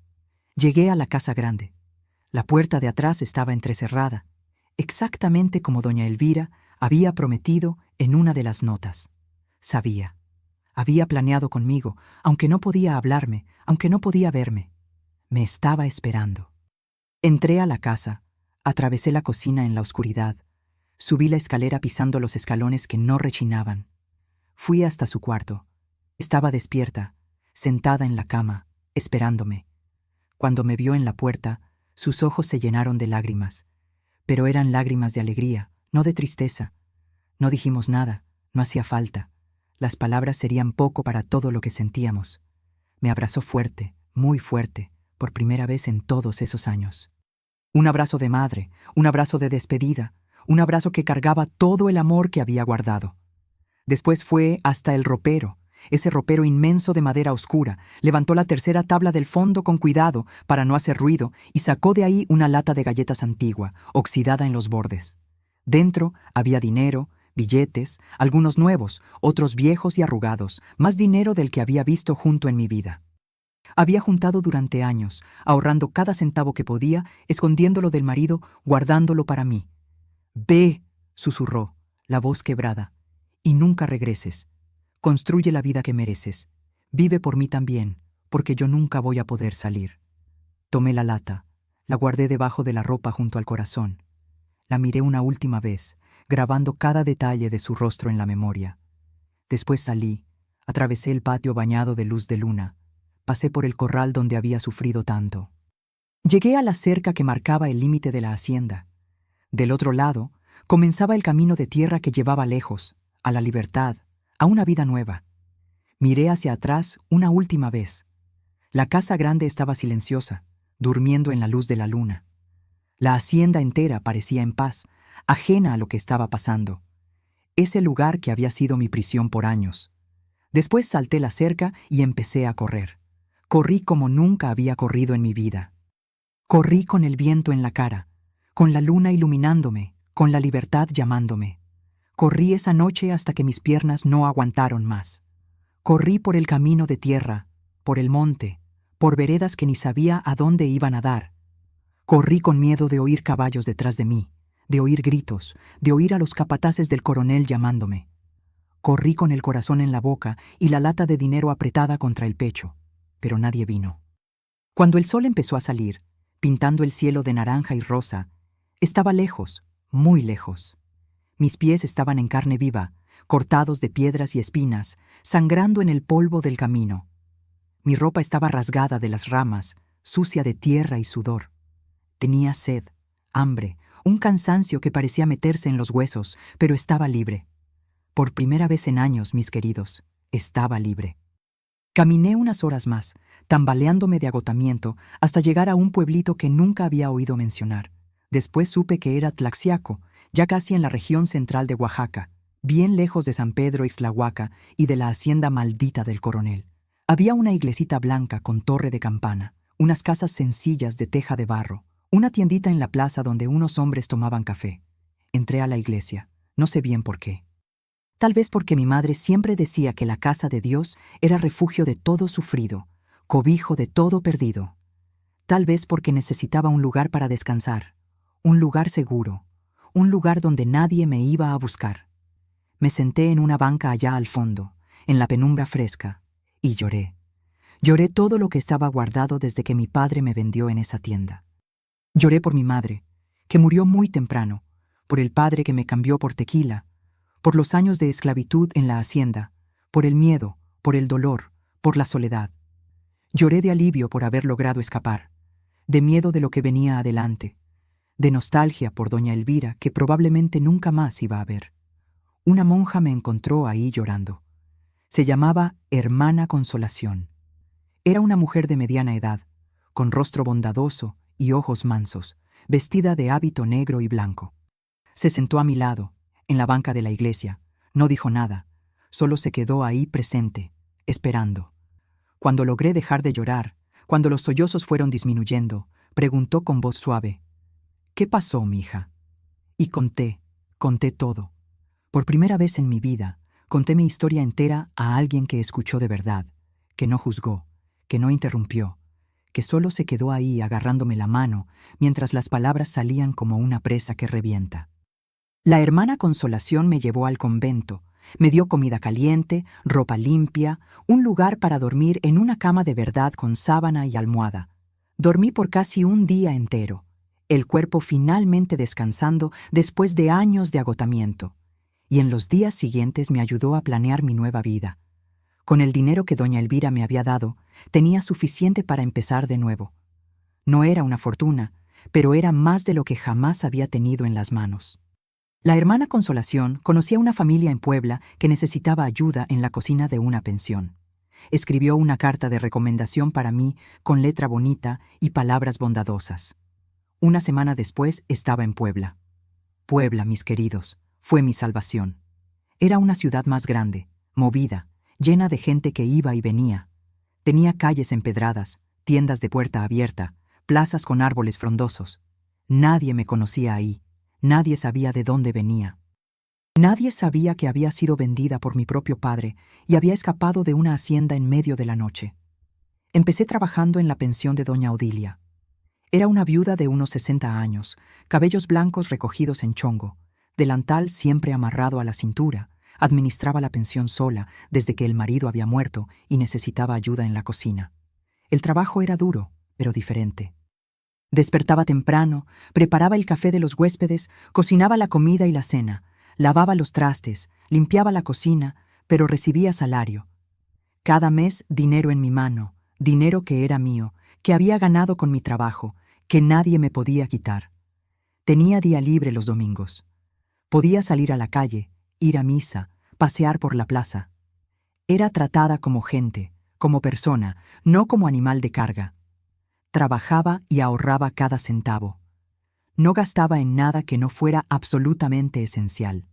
Llegué a la casa grande. La puerta de atrás estaba entrecerrada, exactamente como doña Elvira había prometido en una de las notas. Sabía. Había planeado conmigo, aunque no podía hablarme, aunque no podía verme. Me estaba esperando. Entré a la casa, atravesé la cocina en la oscuridad, subí la escalera pisando los escalones que no rechinaban. Fui hasta su cuarto. Estaba despierta, sentada en la cama, esperándome. Cuando me vio en la puerta, sus ojos se llenaron de lágrimas, pero eran lágrimas de alegría, no de tristeza. No dijimos nada, no hacía falta. Las palabras serían poco para todo lo que sentíamos. Me abrazó fuerte, muy fuerte, por primera vez en todos esos años. Un abrazo de madre, un abrazo de despedida, un abrazo que cargaba todo el amor que había guardado. Después fue hasta el ropero, ese ropero inmenso de madera oscura, levantó la tercera tabla del fondo con cuidado para no hacer ruido y sacó de ahí una lata de galletas antigua, oxidada en los bordes. Dentro había dinero, billetes, algunos nuevos, otros viejos y arrugados, más dinero del que había visto junto en mi vida. Había juntado durante años, ahorrando cada centavo que podía, escondiéndolo del marido, guardándolo para mí. «Ve», susurró, la voz quebrada, «y nunca regreses. Construye la vida que mereces. Vive por mí también, porque yo nunca voy a poder salir». Tomé la lata, la guardé debajo de la ropa junto al corazón. La miré una última vez, grabando cada detalle de su rostro en la memoria. Después salí, atravesé el patio bañado de luz de luna, pasé por el corral donde había sufrido tanto. Llegué a la cerca que marcaba el límite de la hacienda. Del otro lado, comenzaba el camino de tierra que llevaba lejos, a la libertad, a una vida nueva. Miré hacia atrás una última vez. La casa grande estaba silenciosa, durmiendo en la luz de la luna. La hacienda entera parecía en paz, ajena a lo que estaba pasando. Ese lugar que había sido mi prisión por años. Después salté la cerca y empecé a correr. Corrí como nunca había corrido en mi vida. Corrí con el viento en la cara, con la luna iluminándome, con la libertad llamándome. Corrí esa noche hasta que mis piernas no aguantaron más. Corrí por el camino de tierra, por el monte, por veredas que ni sabía a dónde iban a dar. Corrí con miedo de oír caballos detrás de mí, de oír gritos, de oír a los capataces del coronel llamándome. Corrí con el corazón en la boca y la lata de dinero apretada contra el pecho, pero nadie vino. Cuando el sol empezó a salir, pintando el cielo de naranja y rosa, estaba lejos, muy lejos. Mis pies estaban en carne viva, cortados de piedras y espinas, sangrando en el polvo del camino. Mi ropa estaba rasgada de las ramas, sucia de tierra y sudor. Tenía sed, hambre, un cansancio que parecía meterse en los huesos, pero estaba libre. Por primera vez en años, mis queridos, estaba libre. Caminé unas horas más, tambaleándome de agotamiento, hasta llegar a un pueblito que nunca había oído mencionar. Después supe que era Tlaxiaco, ya casi en la región central de Oaxaca, bien lejos de San Pedro Ixtlahuaca y de la hacienda maldita del coronel. Había una iglesita blanca con torre de campana, unas casas sencillas de teja de barro, una tiendita en la plaza donde unos hombres tomaban café. Entré a la iglesia, no sé bien por qué. Tal vez porque mi madre siempre decía que la casa de Dios era refugio de todo sufrido, cobijo de todo perdido. Tal vez porque necesitaba un lugar para descansar, un lugar seguro, un lugar donde nadie me iba a buscar. Me senté en una banca allá al fondo, en la penumbra fresca, y lloré. Lloré todo lo que estaba guardado desde que mi padre me vendió en esa tienda. Lloré por mi madre, que murió muy temprano, por el padre que me cambió por tequila, por los años de esclavitud en la hacienda, por el miedo, por el dolor, por la soledad. Lloré de alivio por haber logrado escapar, de miedo de lo que venía adelante, de nostalgia por doña Elvira, que probablemente nunca más iba a ver. Una monja me encontró ahí llorando. Se llamaba Hermana Consolación. Era una mujer de mediana edad, con rostro bondadoso y ojos mansos, vestida de hábito negro y blanco. Se sentó a mi lado, en la banca de la iglesia. No dijo nada, solo se quedó ahí presente, esperando. Cuando logré dejar de llorar, cuando los sollozos fueron disminuyendo, preguntó con voz suave: «¿Qué pasó, mija?». Y conté todo. Por primera vez en mi vida, conté mi historia entera a alguien que escuchó de verdad, que no juzgó, que no interrumpió, que solo se quedó ahí agarrándome la mano mientras las palabras salían como una presa que revienta. La hermana Consolación me llevó al convento, me dio comida caliente, ropa limpia, un lugar para dormir en una cama de verdad con sábana y almohada. Dormí por casi un día entero, el cuerpo finalmente descansando después de años de agotamiento. Y en los días siguientes me ayudó a planear mi nueva vida. Con el dinero que doña Elvira me había dado, tenía suficiente para empezar de nuevo. No era una fortuna, pero era más de lo que jamás había tenido en las manos. La hermana Consolación conocía una familia en Puebla que necesitaba ayuda en la cocina de una pensión. Escribió una carta de recomendación para mí con letra bonita y palabras bondadosas. Una semana después estaba en Puebla. Puebla, mis queridos, fue mi salvación. Era una ciudad más grande, movida, llena de gente que iba y venía. Tenía calles empedradas, tiendas de puerta abierta, plazas con árboles frondosos. Nadie me conocía ahí. Nadie sabía de dónde venía. Nadie sabía que había sido vendida por mi propio padre y había escapado de una hacienda en medio de la noche. Empecé trabajando en la pensión de doña Odilia. Era una viuda de unos 60 años, cabellos blancos recogidos en chongo, delantal siempre amarrado a la cintura. Administraba la pensión sola desde que el marido había muerto y necesitaba ayuda en la cocina. El trabajo era duro, pero diferente. Despertaba temprano, preparaba el café de los huéspedes, cocinaba la comida y la cena, lavaba los trastes, limpiaba la cocina, pero recibía salario. Cada mes dinero en mi mano, dinero que era mío, que había ganado con mi trabajo, que nadie me podía quitar. Tenía día libre los domingos. Podía salir a la calle, ir a misa, pasear por la plaza. Era tratada como gente, como persona, no como animal de carga. Trabajaba y ahorraba cada centavo. No gastaba en nada que no fuera absolutamente esencial.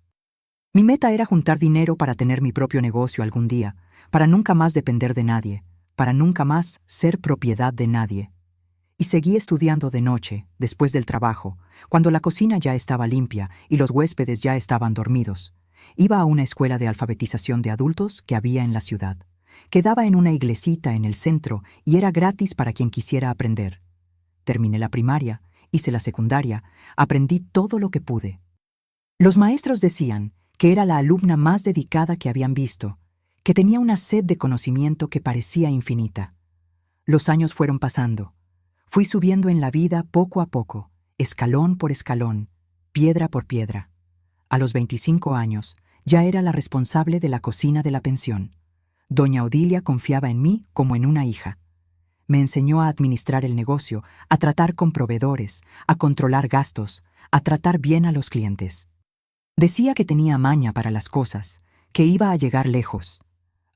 Mi meta era juntar dinero para tener mi propio negocio algún día, para nunca más depender de nadie, para nunca más ser propiedad de nadie. Y seguí estudiando de noche, después del trabajo, cuando la cocina ya estaba limpia y los huéspedes ya estaban dormidos. Iba a una escuela de alfabetización de adultos que había en la ciudad. Quedaba en una iglesita en el centro y era gratis para quien quisiera aprender. Terminé la primaria, hice la secundaria, aprendí todo lo que pude. Los maestros decían que era la alumna más dedicada que habían visto, que tenía una sed de conocimiento que parecía infinita. Los años fueron pasando. Fui subiendo en la vida poco a poco, escalón por escalón, piedra por piedra. A los 25 años, ya era la responsable de la cocina de la pensión. Doña Odilia confiaba en mí como en una hija. Me enseñó a administrar el negocio, a tratar con proveedores, a controlar gastos, a tratar bien a los clientes. Decía que tenía maña para las cosas, que iba a llegar lejos.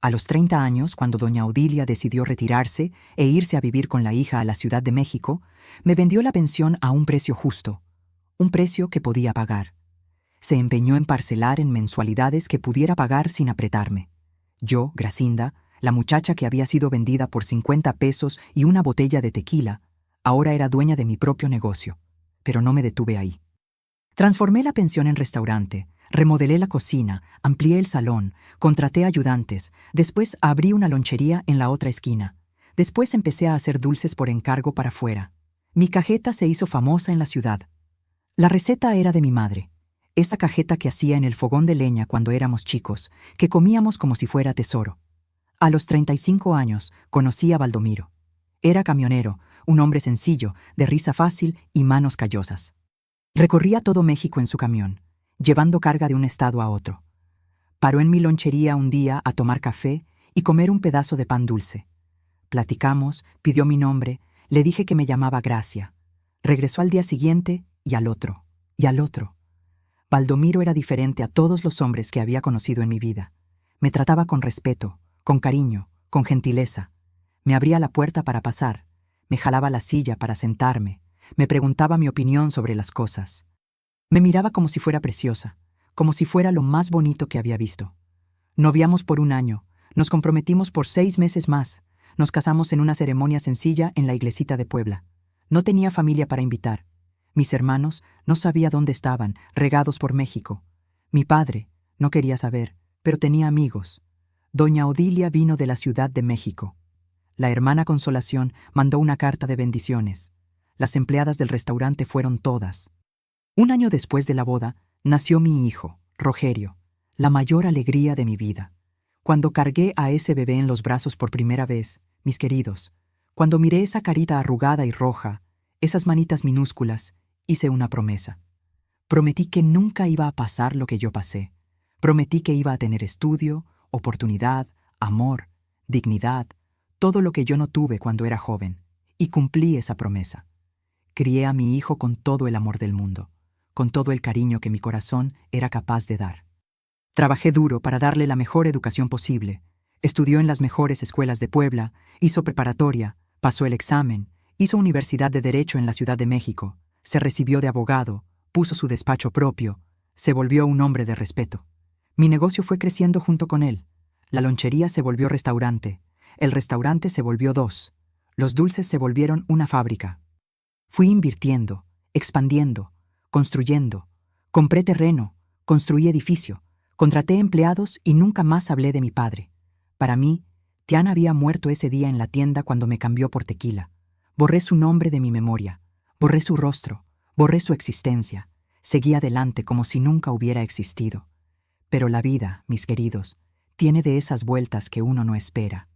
A los 30 años, cuando doña Odilia decidió retirarse e irse a vivir con la hija a la Ciudad de México, me vendió la pensión a un precio justo, un precio que podía pagar. Se empeñó en parcelar en mensualidades que pudiera pagar sin apretarme. Yo, Gracinda, la muchacha que había sido vendida por 50 pesos y una botella de tequila, ahora era dueña de mi propio negocio, pero no me detuve ahí. Transformé la pensión en restaurante, remodelé la cocina, amplié el salón, contraté ayudantes, después abrí una lonchería en la otra esquina. Después empecé a hacer dulces por encargo para afuera. Mi cajeta se hizo famosa en la ciudad. La receta era de mi madre. Esa cajeta que hacía en el fogón de leña cuando éramos chicos, que comíamos como si fuera tesoro. A los 35 años conocí a Baldomiro. Era camionero, un hombre sencillo, de risa fácil y manos callosas. Recorría todo México en su camión, llevando carga de un estado a otro. Paró en mi lonchería un día a tomar café y comer un pedazo de pan dulce. Platicamos, pidió mi nombre, le dije que me llamaba Gracia. Regresó al día siguiente y al otro, y al otro. Baldomiro era diferente a todos los hombres que había conocido en mi vida. Me trataba con respeto, con cariño, con gentileza. Me abría la puerta para pasar, me jalaba la silla para sentarme, me preguntaba mi opinión sobre las cosas. Me miraba como si fuera preciosa, como si fuera lo más bonito que había visto. Noviamos por 1 año, nos comprometimos por 6 meses más, nos casamos en una ceremonia sencilla en la iglesita de Puebla. No tenía familia para invitar. Mis hermanos no sabía dónde estaban, regados por México. Mi padre no quería saber, pero tenía amigos. Doña Odilia vino de la Ciudad de México. La hermana Consolación mandó una carta de bendiciones. Las empleadas del restaurante fueron todas. 1 año después de la boda, nació mi hijo, Rogerio, la mayor alegría de mi vida. Cuando cargué a ese bebé en los brazos por primera vez, mis queridos, cuando miré esa carita arrugada y roja, esas manitas minúsculas, hice una promesa. Prometí que nunca iba a pasar lo que yo pasé. Prometí que iba a tener estudio, oportunidad, amor, dignidad, todo lo que yo no tuve cuando era joven, y cumplí esa promesa. Crié a mi hijo con todo el amor del mundo, con todo el cariño que mi corazón era capaz de dar. Trabajé duro para darle la mejor educación posible. Estudió en las mejores escuelas de Puebla, hizo preparatoria, pasó el examen, hizo Universidad de Derecho en la Ciudad de México, se recibió de abogado, puso su despacho propio, se volvió un hombre de respeto. Mi negocio fue creciendo junto con él. La lonchería se volvió restaurante, el restaurante se volvió 2, los dulces se volvieron una fábrica. Fui invirtiendo, expandiendo, construyendo, compré terreno, construí edificio, contraté empleados y nunca más hablé de mi padre. Para mí, Tian había muerto ese día en la tienda cuando me cambió por tequila. Borré su nombre de mi memoria, borré su rostro, borré su existencia. Seguí adelante como si nunca hubiera existido. Pero la vida, mis queridos, tiene de esas vueltas que uno no espera.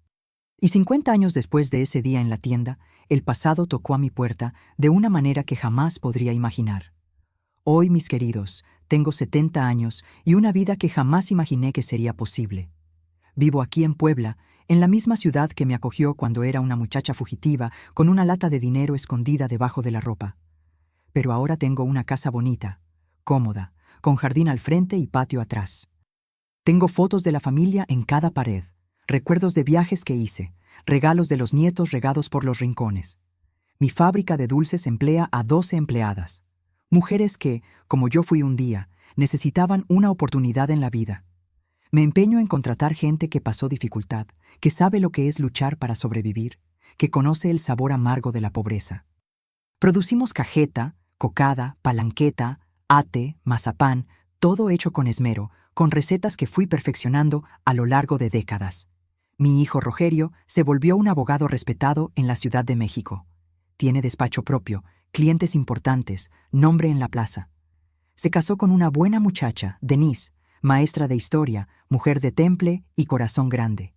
Y 50 años después de ese día en la tienda, el pasado tocó a mi puerta de una manera que jamás podría imaginar. Hoy, mis queridos, tengo 70 años y una vida que jamás imaginé que sería posible. Vivo aquí en Puebla, en la misma ciudad que me acogió cuando era una muchacha fugitiva con una lata de dinero escondida debajo de la ropa. Pero ahora tengo una casa bonita, cómoda, con jardín al frente y patio atrás. Tengo fotos de la familia en cada pared, recuerdos de viajes que hice, regalos de los nietos regados por los rincones. Mi fábrica de dulces emplea a 12 empleadas, mujeres que, como yo fui un día, necesitaban una oportunidad en la vida. Me empeño en contratar gente que pasó dificultad, que sabe lo que es luchar para sobrevivir, que conoce el sabor amargo de la pobreza. Producimos cajeta, cocada, palanqueta, ate, mazapán, todo hecho con esmero, con recetas que fui perfeccionando a lo largo de décadas. Mi hijo Rogerio se volvió un abogado respetado en la Ciudad de México. Tiene despacho propio, clientes importantes, nombre en la plaza. Se casó con una buena muchacha, Denise, maestra de historia, mujer de temple y corazón grande.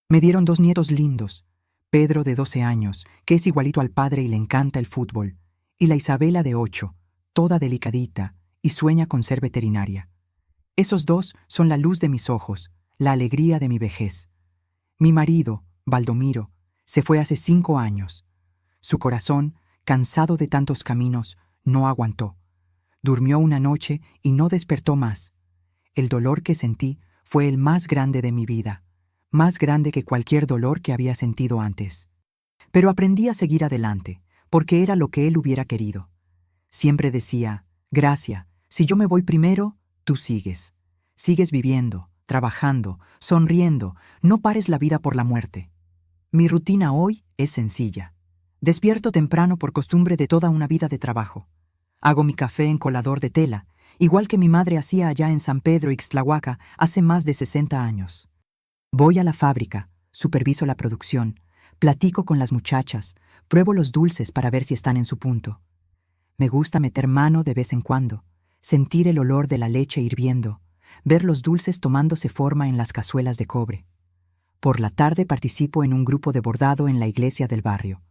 Me dieron 2 nietos lindos, Pedro de 12 años, que es igualito al padre y le encanta el fútbol, y la Isabela de 8, toda delicadita, y sueña con ser veterinaria. Esos 2 son la luz de mis ojos, la alegría de mi vejez. Mi marido, Baldomiro, se fue hace 5 años. Su corazón, cansado de tantos caminos, no aguantó. Durmió una noche y no despertó más. El dolor que sentí fue el más grande de mi vida, más grande que cualquier dolor que había sentido antes. Pero aprendí a seguir adelante, porque era lo que él hubiera querido. Siempre decía, Gracia, si yo me voy primero, tú sigues. Sigues viviendo, trabajando, sonriendo, no pares la vida por la muerte. Mi rutina hoy es sencilla. Despierto temprano por costumbre de toda una vida de trabajo. Hago mi café en colador de tela, igual que mi madre hacía allá en San Pedro Ixtlahuaca hace más de 60 años. Voy a la fábrica, superviso la producción, platico con las muchachas, pruebo los dulces para ver si están en su punto. Me gusta meter mano de vez en cuando, sentir el olor de la leche hirviendo, ver los dulces tomándose forma en las cazuelas de cobre. Por la tarde participo en un grupo de bordado en la iglesia del barrio.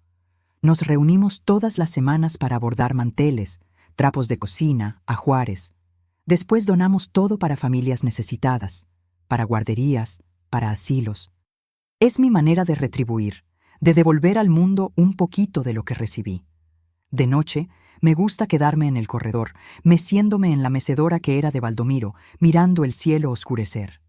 Nos reunimos todas las semanas para bordar manteles, trapos de cocina, ajuares. Después donamos todo para familias necesitadas, para guarderías, para asilos. Es mi manera de retribuir, de devolver al mundo un poquito de lo que recibí. De noche, me gusta quedarme en el corredor, meciéndome en la mecedora que era de Baldomiro, mirando el cielo oscurecer.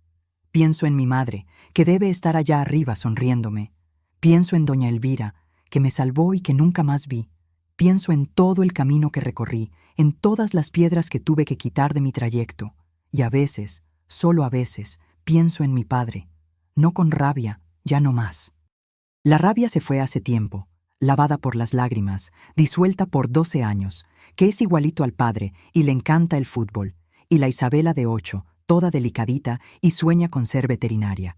Pienso en mi madre, que debe estar allá arriba sonriéndome. Pienso en doña Elvira, que me salvó y que nunca más vi. Pienso en todo el camino que recorrí, en todas las piedras que tuve que quitar de mi trayecto. Y a veces, solo a veces, pienso en mi padre. No con rabia, ya no más. La rabia se fue hace tiempo, lavada por las lágrimas, disuelta por 12 años, que es igualito al padre y le encanta el fútbol, y la Isabela de 8, toda delicadita y sueña con ser veterinaria.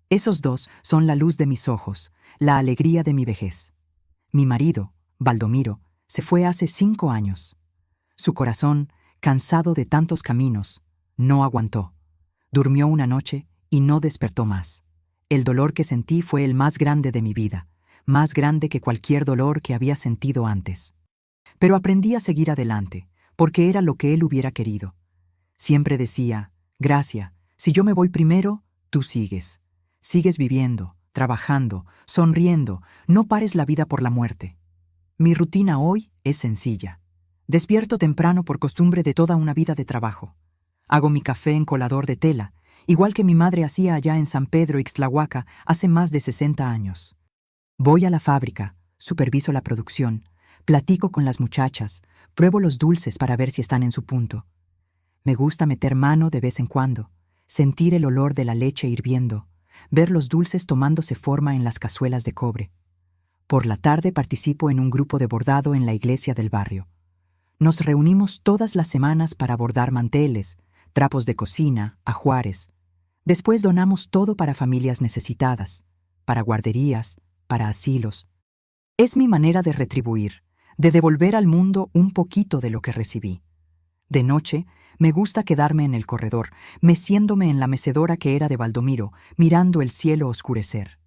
Esos dos son la luz de mis ojos, la alegría de mi vejez. Mi marido, Baldomiro, se fue hace 5 años. Su corazón, cansado de tantos caminos, no aguantó. Durmió una noche y no despertó más. El dolor que sentí fue el más grande de mi vida, más grande que cualquier dolor que había sentido antes. Pero aprendí a seguir adelante, porque era lo que él hubiera querido. Siempre decía, Gracia, si yo me voy primero, tú sigues. Sigues viviendo, trabajando, sonriendo, no pares la vida por la muerte. Mi rutina hoy es sencilla. Despierto temprano por costumbre de toda una vida de trabajo. Hago mi café en colador de tela, igual que mi madre hacía allá en San Pedro Ixtlahuaca hace más de 60 años. Voy a la fábrica, superviso la producción, platico con las muchachas, pruebo los dulces para ver si están en su punto. Me gusta meter mano de vez en cuando, sentir el olor de la leche hirviendo, ver los dulces tomándose forma en las cazuelas de cobre. Por la tarde participo en un grupo de bordado en la iglesia del barrio. Nos reunimos todas las semanas para bordar manteles, trapos de cocina, ajuares. Después donamos todo para familias necesitadas, para guarderías, para asilos. Es mi manera de retribuir, de devolver al mundo un poquito de lo que recibí. De noche, me gusta quedarme en el corredor, meciéndome en la mecedora que era de Baldomiro, mirando el cielo oscurecer.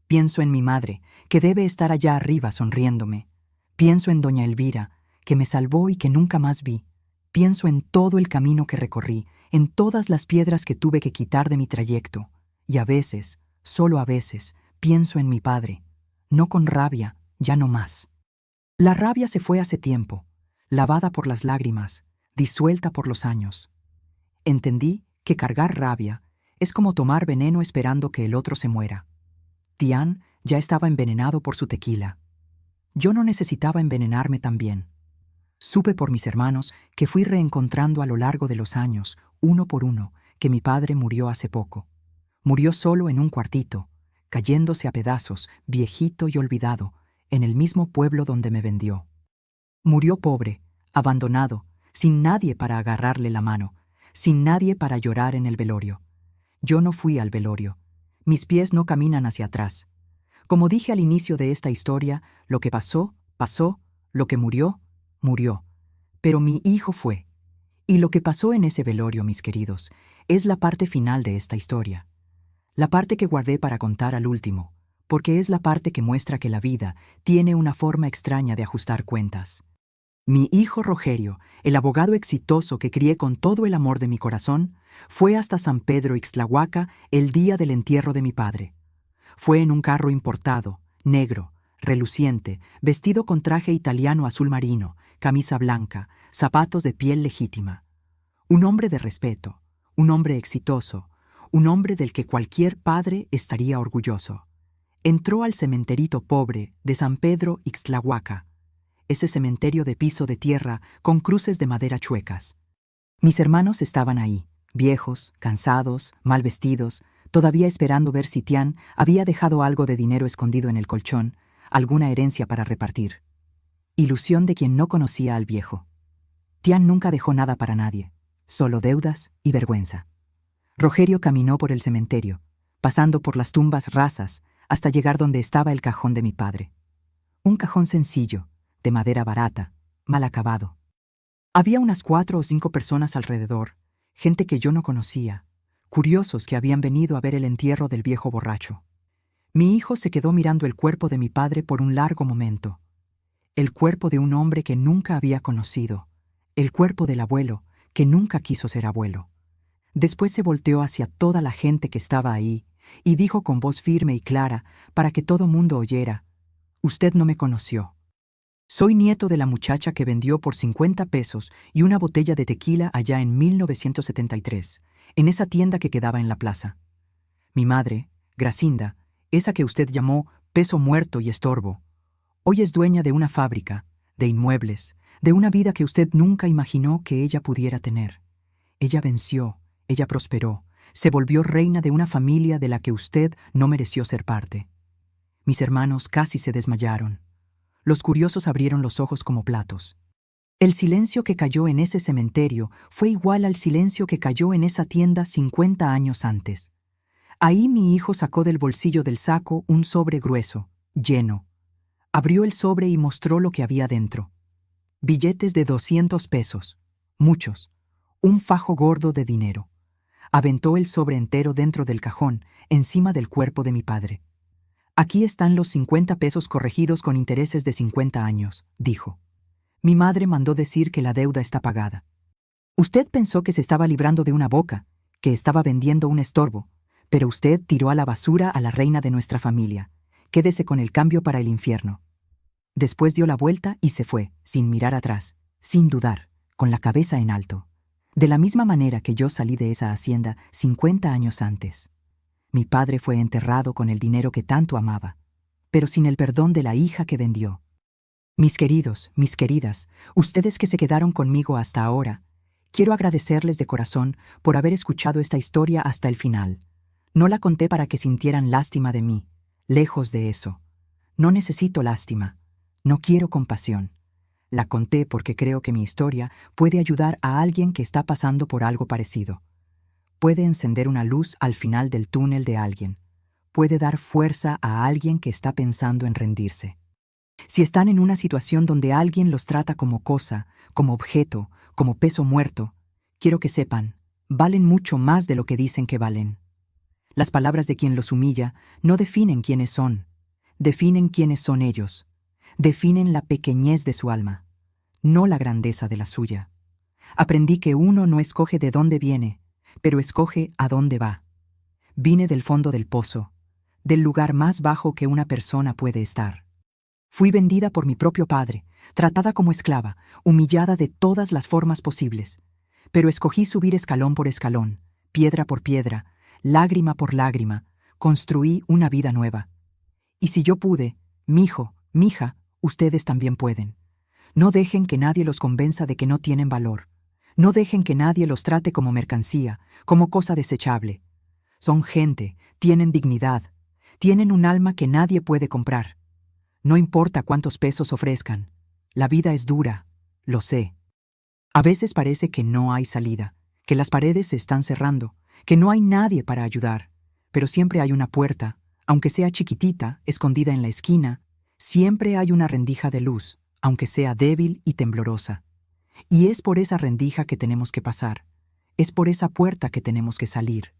Pienso en mi madre, que debe estar allá arriba sonriéndome. Pienso en doña Elvira, que me salvó y que nunca más vi. Pienso en todo el camino que recorrí, en todas las piedras que tuve que quitar de mi trayecto. Y a veces, solo a veces, pienso en mi padre. No con rabia, ya no más. La rabia se fue hace tiempo, lavada por las lágrimas, disuelta por los años. Entendí que cargar rabia es como tomar veneno esperando que el otro se muera. Tian ya estaba envenenado por su tequila. Yo no necesitaba envenenarme también. Supe por mis hermanos que fui reencontrando a lo largo de los años, uno por uno, que mi padre murió hace poco. Murió solo en un cuartito, cayéndose a pedazos, viejito y olvidado, en el mismo pueblo donde me vendió. Murió pobre, abandonado, sin nadie para agarrarle la mano, sin nadie para llorar en el velorio. Yo no fui al velorio. Mis pies no caminan hacia atrás. Como dije al inicio de esta historia, lo que pasó, pasó, lo que murió, murió. Pero mi hijo fue. Y lo que pasó en ese velorio, mis queridos, es la parte final de esta historia. La parte que guardé para contar al último, porque es la parte que muestra que la vida tiene una forma extraña de ajustar cuentas. Mi hijo Rogerio, el abogado exitoso que crié con todo el amor de mi corazón, fue hasta San Pedro Ixtlahuaca el día del entierro de mi padre. Fue en un carro importado, negro, reluciente, vestido con traje italiano azul marino, camisa blanca, zapatos de piel legítima. Un hombre de respeto, un hombre exitoso, un hombre del que cualquier padre estaría orgulloso. Entró al cementerito pobre de San Pedro Ixtlahuaca, ese cementerio de piso de tierra con cruces de madera chuecas. Mis hermanos estaban ahí, viejos, cansados, mal vestidos, todavía esperando ver si Tian había dejado algo de dinero escondido en el colchón, alguna herencia para repartir. Ilusión de quien no conocía al viejo. Tian nunca dejó nada para nadie, solo deudas y vergüenza. Rogerio caminó por el cementerio, pasando por las tumbas rasas, hasta llegar donde estaba el cajón de mi padre. Un cajón sencillo, de madera barata, mal acabado. Había unas 4 o 5 personas alrededor, gente que yo no conocía, curiosos que habían venido a ver el entierro del viejo borracho. Mi hijo se quedó mirando el cuerpo de mi padre por un largo momento. El cuerpo de un hombre que nunca había conocido, el cuerpo del abuelo, que nunca quiso ser abuelo. Después se volteó hacia toda la gente que estaba ahí y dijo con voz firme y clara, para que todo mundo oyera: «Usted no me conoció. Soy nieto de la muchacha que vendió por 50 pesos y una botella de tequila allá en 1973, en esa tienda que quedaba en la plaza. Mi madre, Gracinda, esa que usted llamó peso muerto y estorbo, hoy es dueña de una fábrica, de inmuebles, de una vida que usted nunca imaginó que ella pudiera tener. Ella venció, ella prosperó, Se volvió reina de una familia de la que usted no mereció ser parte. Mis hermanos casi se desmayaron. Los curiosos abrieron los ojos como platos. El silencio que cayó en ese cementerio fue igual al silencio que cayó en esa tienda 50 años antes. Ahí mi hijo sacó del bolsillo del saco un sobre grueso, lleno. Abrió el sobre y mostró lo que había dentro. Billetes de 200 pesos. Muchos. Un fajo gordo de dinero. Aventó el sobre entero dentro del cajón, encima del cuerpo de mi padre. Aquí están los 50 pesos corregidos con intereses de 50 años, dijo. Mi madre mandó decir que la deuda está pagada. Usted pensó que se estaba librando de una boca, que estaba vendiendo un estorbo, pero usted tiró a la basura a la reina de nuestra familia. Quédese con el cambio para el infierno. Después dio la vuelta y se fue, sin mirar atrás, sin dudar, con la cabeza en alto. De la misma manera que yo salí de esa hacienda 50 años antes. Mi padre fue enterrado con el dinero que tanto amaba, pero sin el perdón de la hija que vendió. Mis queridos, mis queridas, ustedes que se quedaron conmigo hasta ahora, quiero agradecerles de corazón por haber escuchado esta historia hasta el final. No la conté para que sintieran lástima de mí, lejos de eso. No necesito lástima, no quiero compasión. La conté porque creo que mi historia puede ayudar a alguien que está pasando por algo parecido. Puede encender una luz al final del túnel de alguien. Puede dar fuerza a alguien que está pensando en rendirse. Si están en una situación donde alguien los trata como cosa, como objeto, como peso muerto, quiero que sepan, valen mucho más de lo que dicen que valen. Las palabras de quien los humilla no definen quiénes son, definen quiénes son ellos, definen la pequeñez de su alma, no la grandeza de la suya. Aprendí que uno no escoge de dónde viene, pero escoge a dónde va. Vine del fondo del pozo, del lugar más bajo que una persona puede estar. Fui vendida por mi propio padre, tratada como esclava, humillada de todas las formas posibles. Pero escogí subir escalón por escalón, piedra por piedra, lágrima por lágrima, construí una vida nueva. Y si yo pude, mijo, mija, ustedes también pueden. No dejen que nadie los convenza de que no tienen valor. No dejen que nadie los trate como mercancía, como cosa desechable. Son gente, tienen dignidad, tienen un alma que nadie puede comprar. No importa cuántos pesos ofrezcan, la vida es dura, lo sé. A veces parece que no hay salida, que las paredes se están cerrando, que no hay nadie para ayudar, pero siempre hay una puerta, aunque sea chiquitita, escondida en la esquina, siempre hay una rendija de luz, aunque sea débil y temblorosa. Y es por esa rendija que tenemos que pasar, es por esa puerta que tenemos que salir.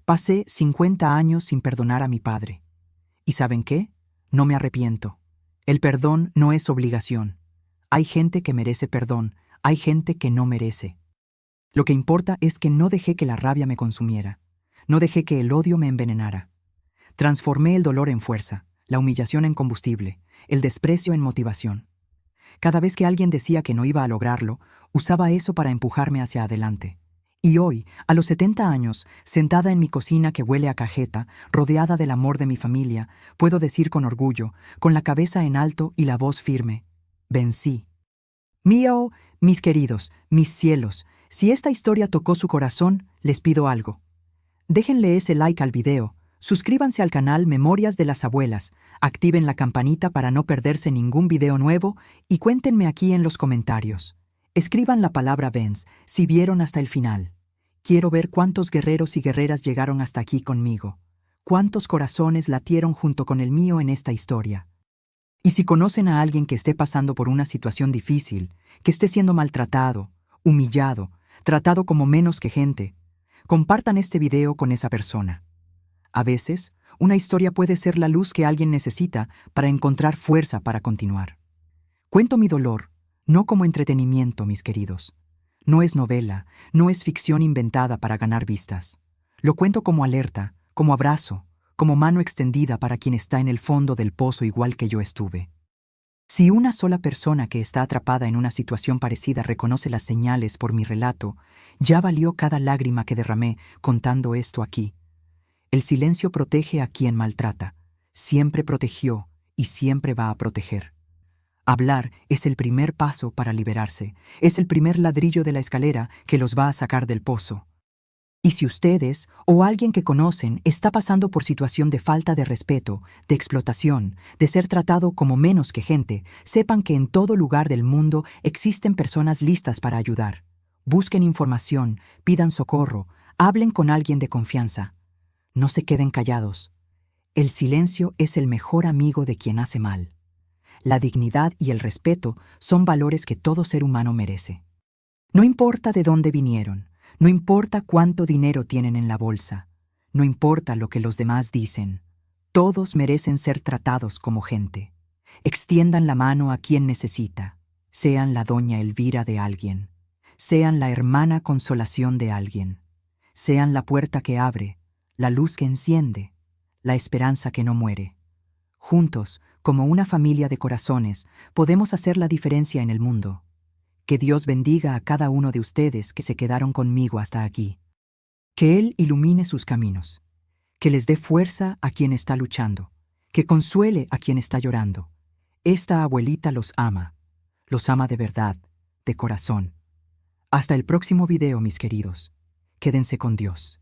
Pasé 50 años sin perdonar a mi padre. ¿Y saben qué? No me arrepiento. El perdón no es obligación. Hay gente que merece perdón, hay gente que no merece. Lo que importa es que no dejé que la rabia me consumiera. No dejé que el odio me envenenara. Transformé el dolor en fuerza, la humillación en combustible, el desprecio en motivación. Cada vez que alguien decía que no iba a lograrlo, usaba eso para empujarme hacia adelante. Y hoy, a los 70 años, sentada en mi cocina que huele a cajeta, rodeada del amor de mi familia, puedo decir con orgullo, con la cabeza en alto y la voz firme: vencí. Mío, mis queridos, mis cielos, si esta historia tocó su corazón, les pido algo. Déjenle ese like al video, suscríbanse al canal Memorias de las Abuelas, activen la campanita para no perderse ningún video nuevo y cuéntenme aquí en los comentarios. Escriban la palabra Benz si vieron hasta el final. Quiero ver cuántos guerreros y guerreras llegaron hasta aquí conmigo. Cuántos corazones latieron junto con el mío en esta historia. Y si conocen a alguien que esté pasando por una situación difícil, que esté siendo maltratado, humillado, tratado como menos que gente, compartan este video con esa persona. A veces, una historia puede ser la luz que alguien necesita para encontrar fuerza para continuar. Cuento mi dolor, no como entretenimiento, mis queridos. No es novela, no es ficción inventada para ganar vistas. Lo cuento como alerta, como abrazo, como mano extendida para quien está en el fondo del pozo igual que yo estuve. Si una sola persona que está atrapada en una situación parecida reconoce las señales por mi relato, ya valió cada lágrima que derramé contando esto aquí. El silencio protege a quien maltrata, siempre protegió y siempre va a proteger. Hablar es el primer paso para liberarse, es el primer ladrillo de la escalera que los va a sacar del pozo. Y si ustedes o alguien que conocen está pasando por situación de falta de respeto, de explotación, de ser tratado como menos que gente, sepan que en todo lugar del mundo existen personas listas para ayudar. Busquen información, pidan socorro, hablen con alguien de confianza. No se queden callados. El silencio es el mejor amigo de quien hace mal. La dignidad y el respeto son valores que todo ser humano merece. No importa de dónde vinieron, no importa cuánto dinero tienen en la bolsa, no importa lo que los demás dicen, todos merecen ser tratados como gente. Extiendan la mano a quien necesita, sean la doña Elvira de alguien, sean la hermana consolación de alguien, sean la puerta que abre, la luz que enciende, la esperanza que no muere. Juntos, como una familia de corazones, podemos hacer la diferencia en el mundo. Que Dios bendiga a cada uno de ustedes que se quedaron conmigo hasta aquí. Que Él ilumine sus caminos. Que les dé fuerza a quien está luchando. Que consuele a quien está llorando. Esta abuelita los ama de verdad, de corazón. Hasta el próximo video, mis queridos. Quédense con Dios.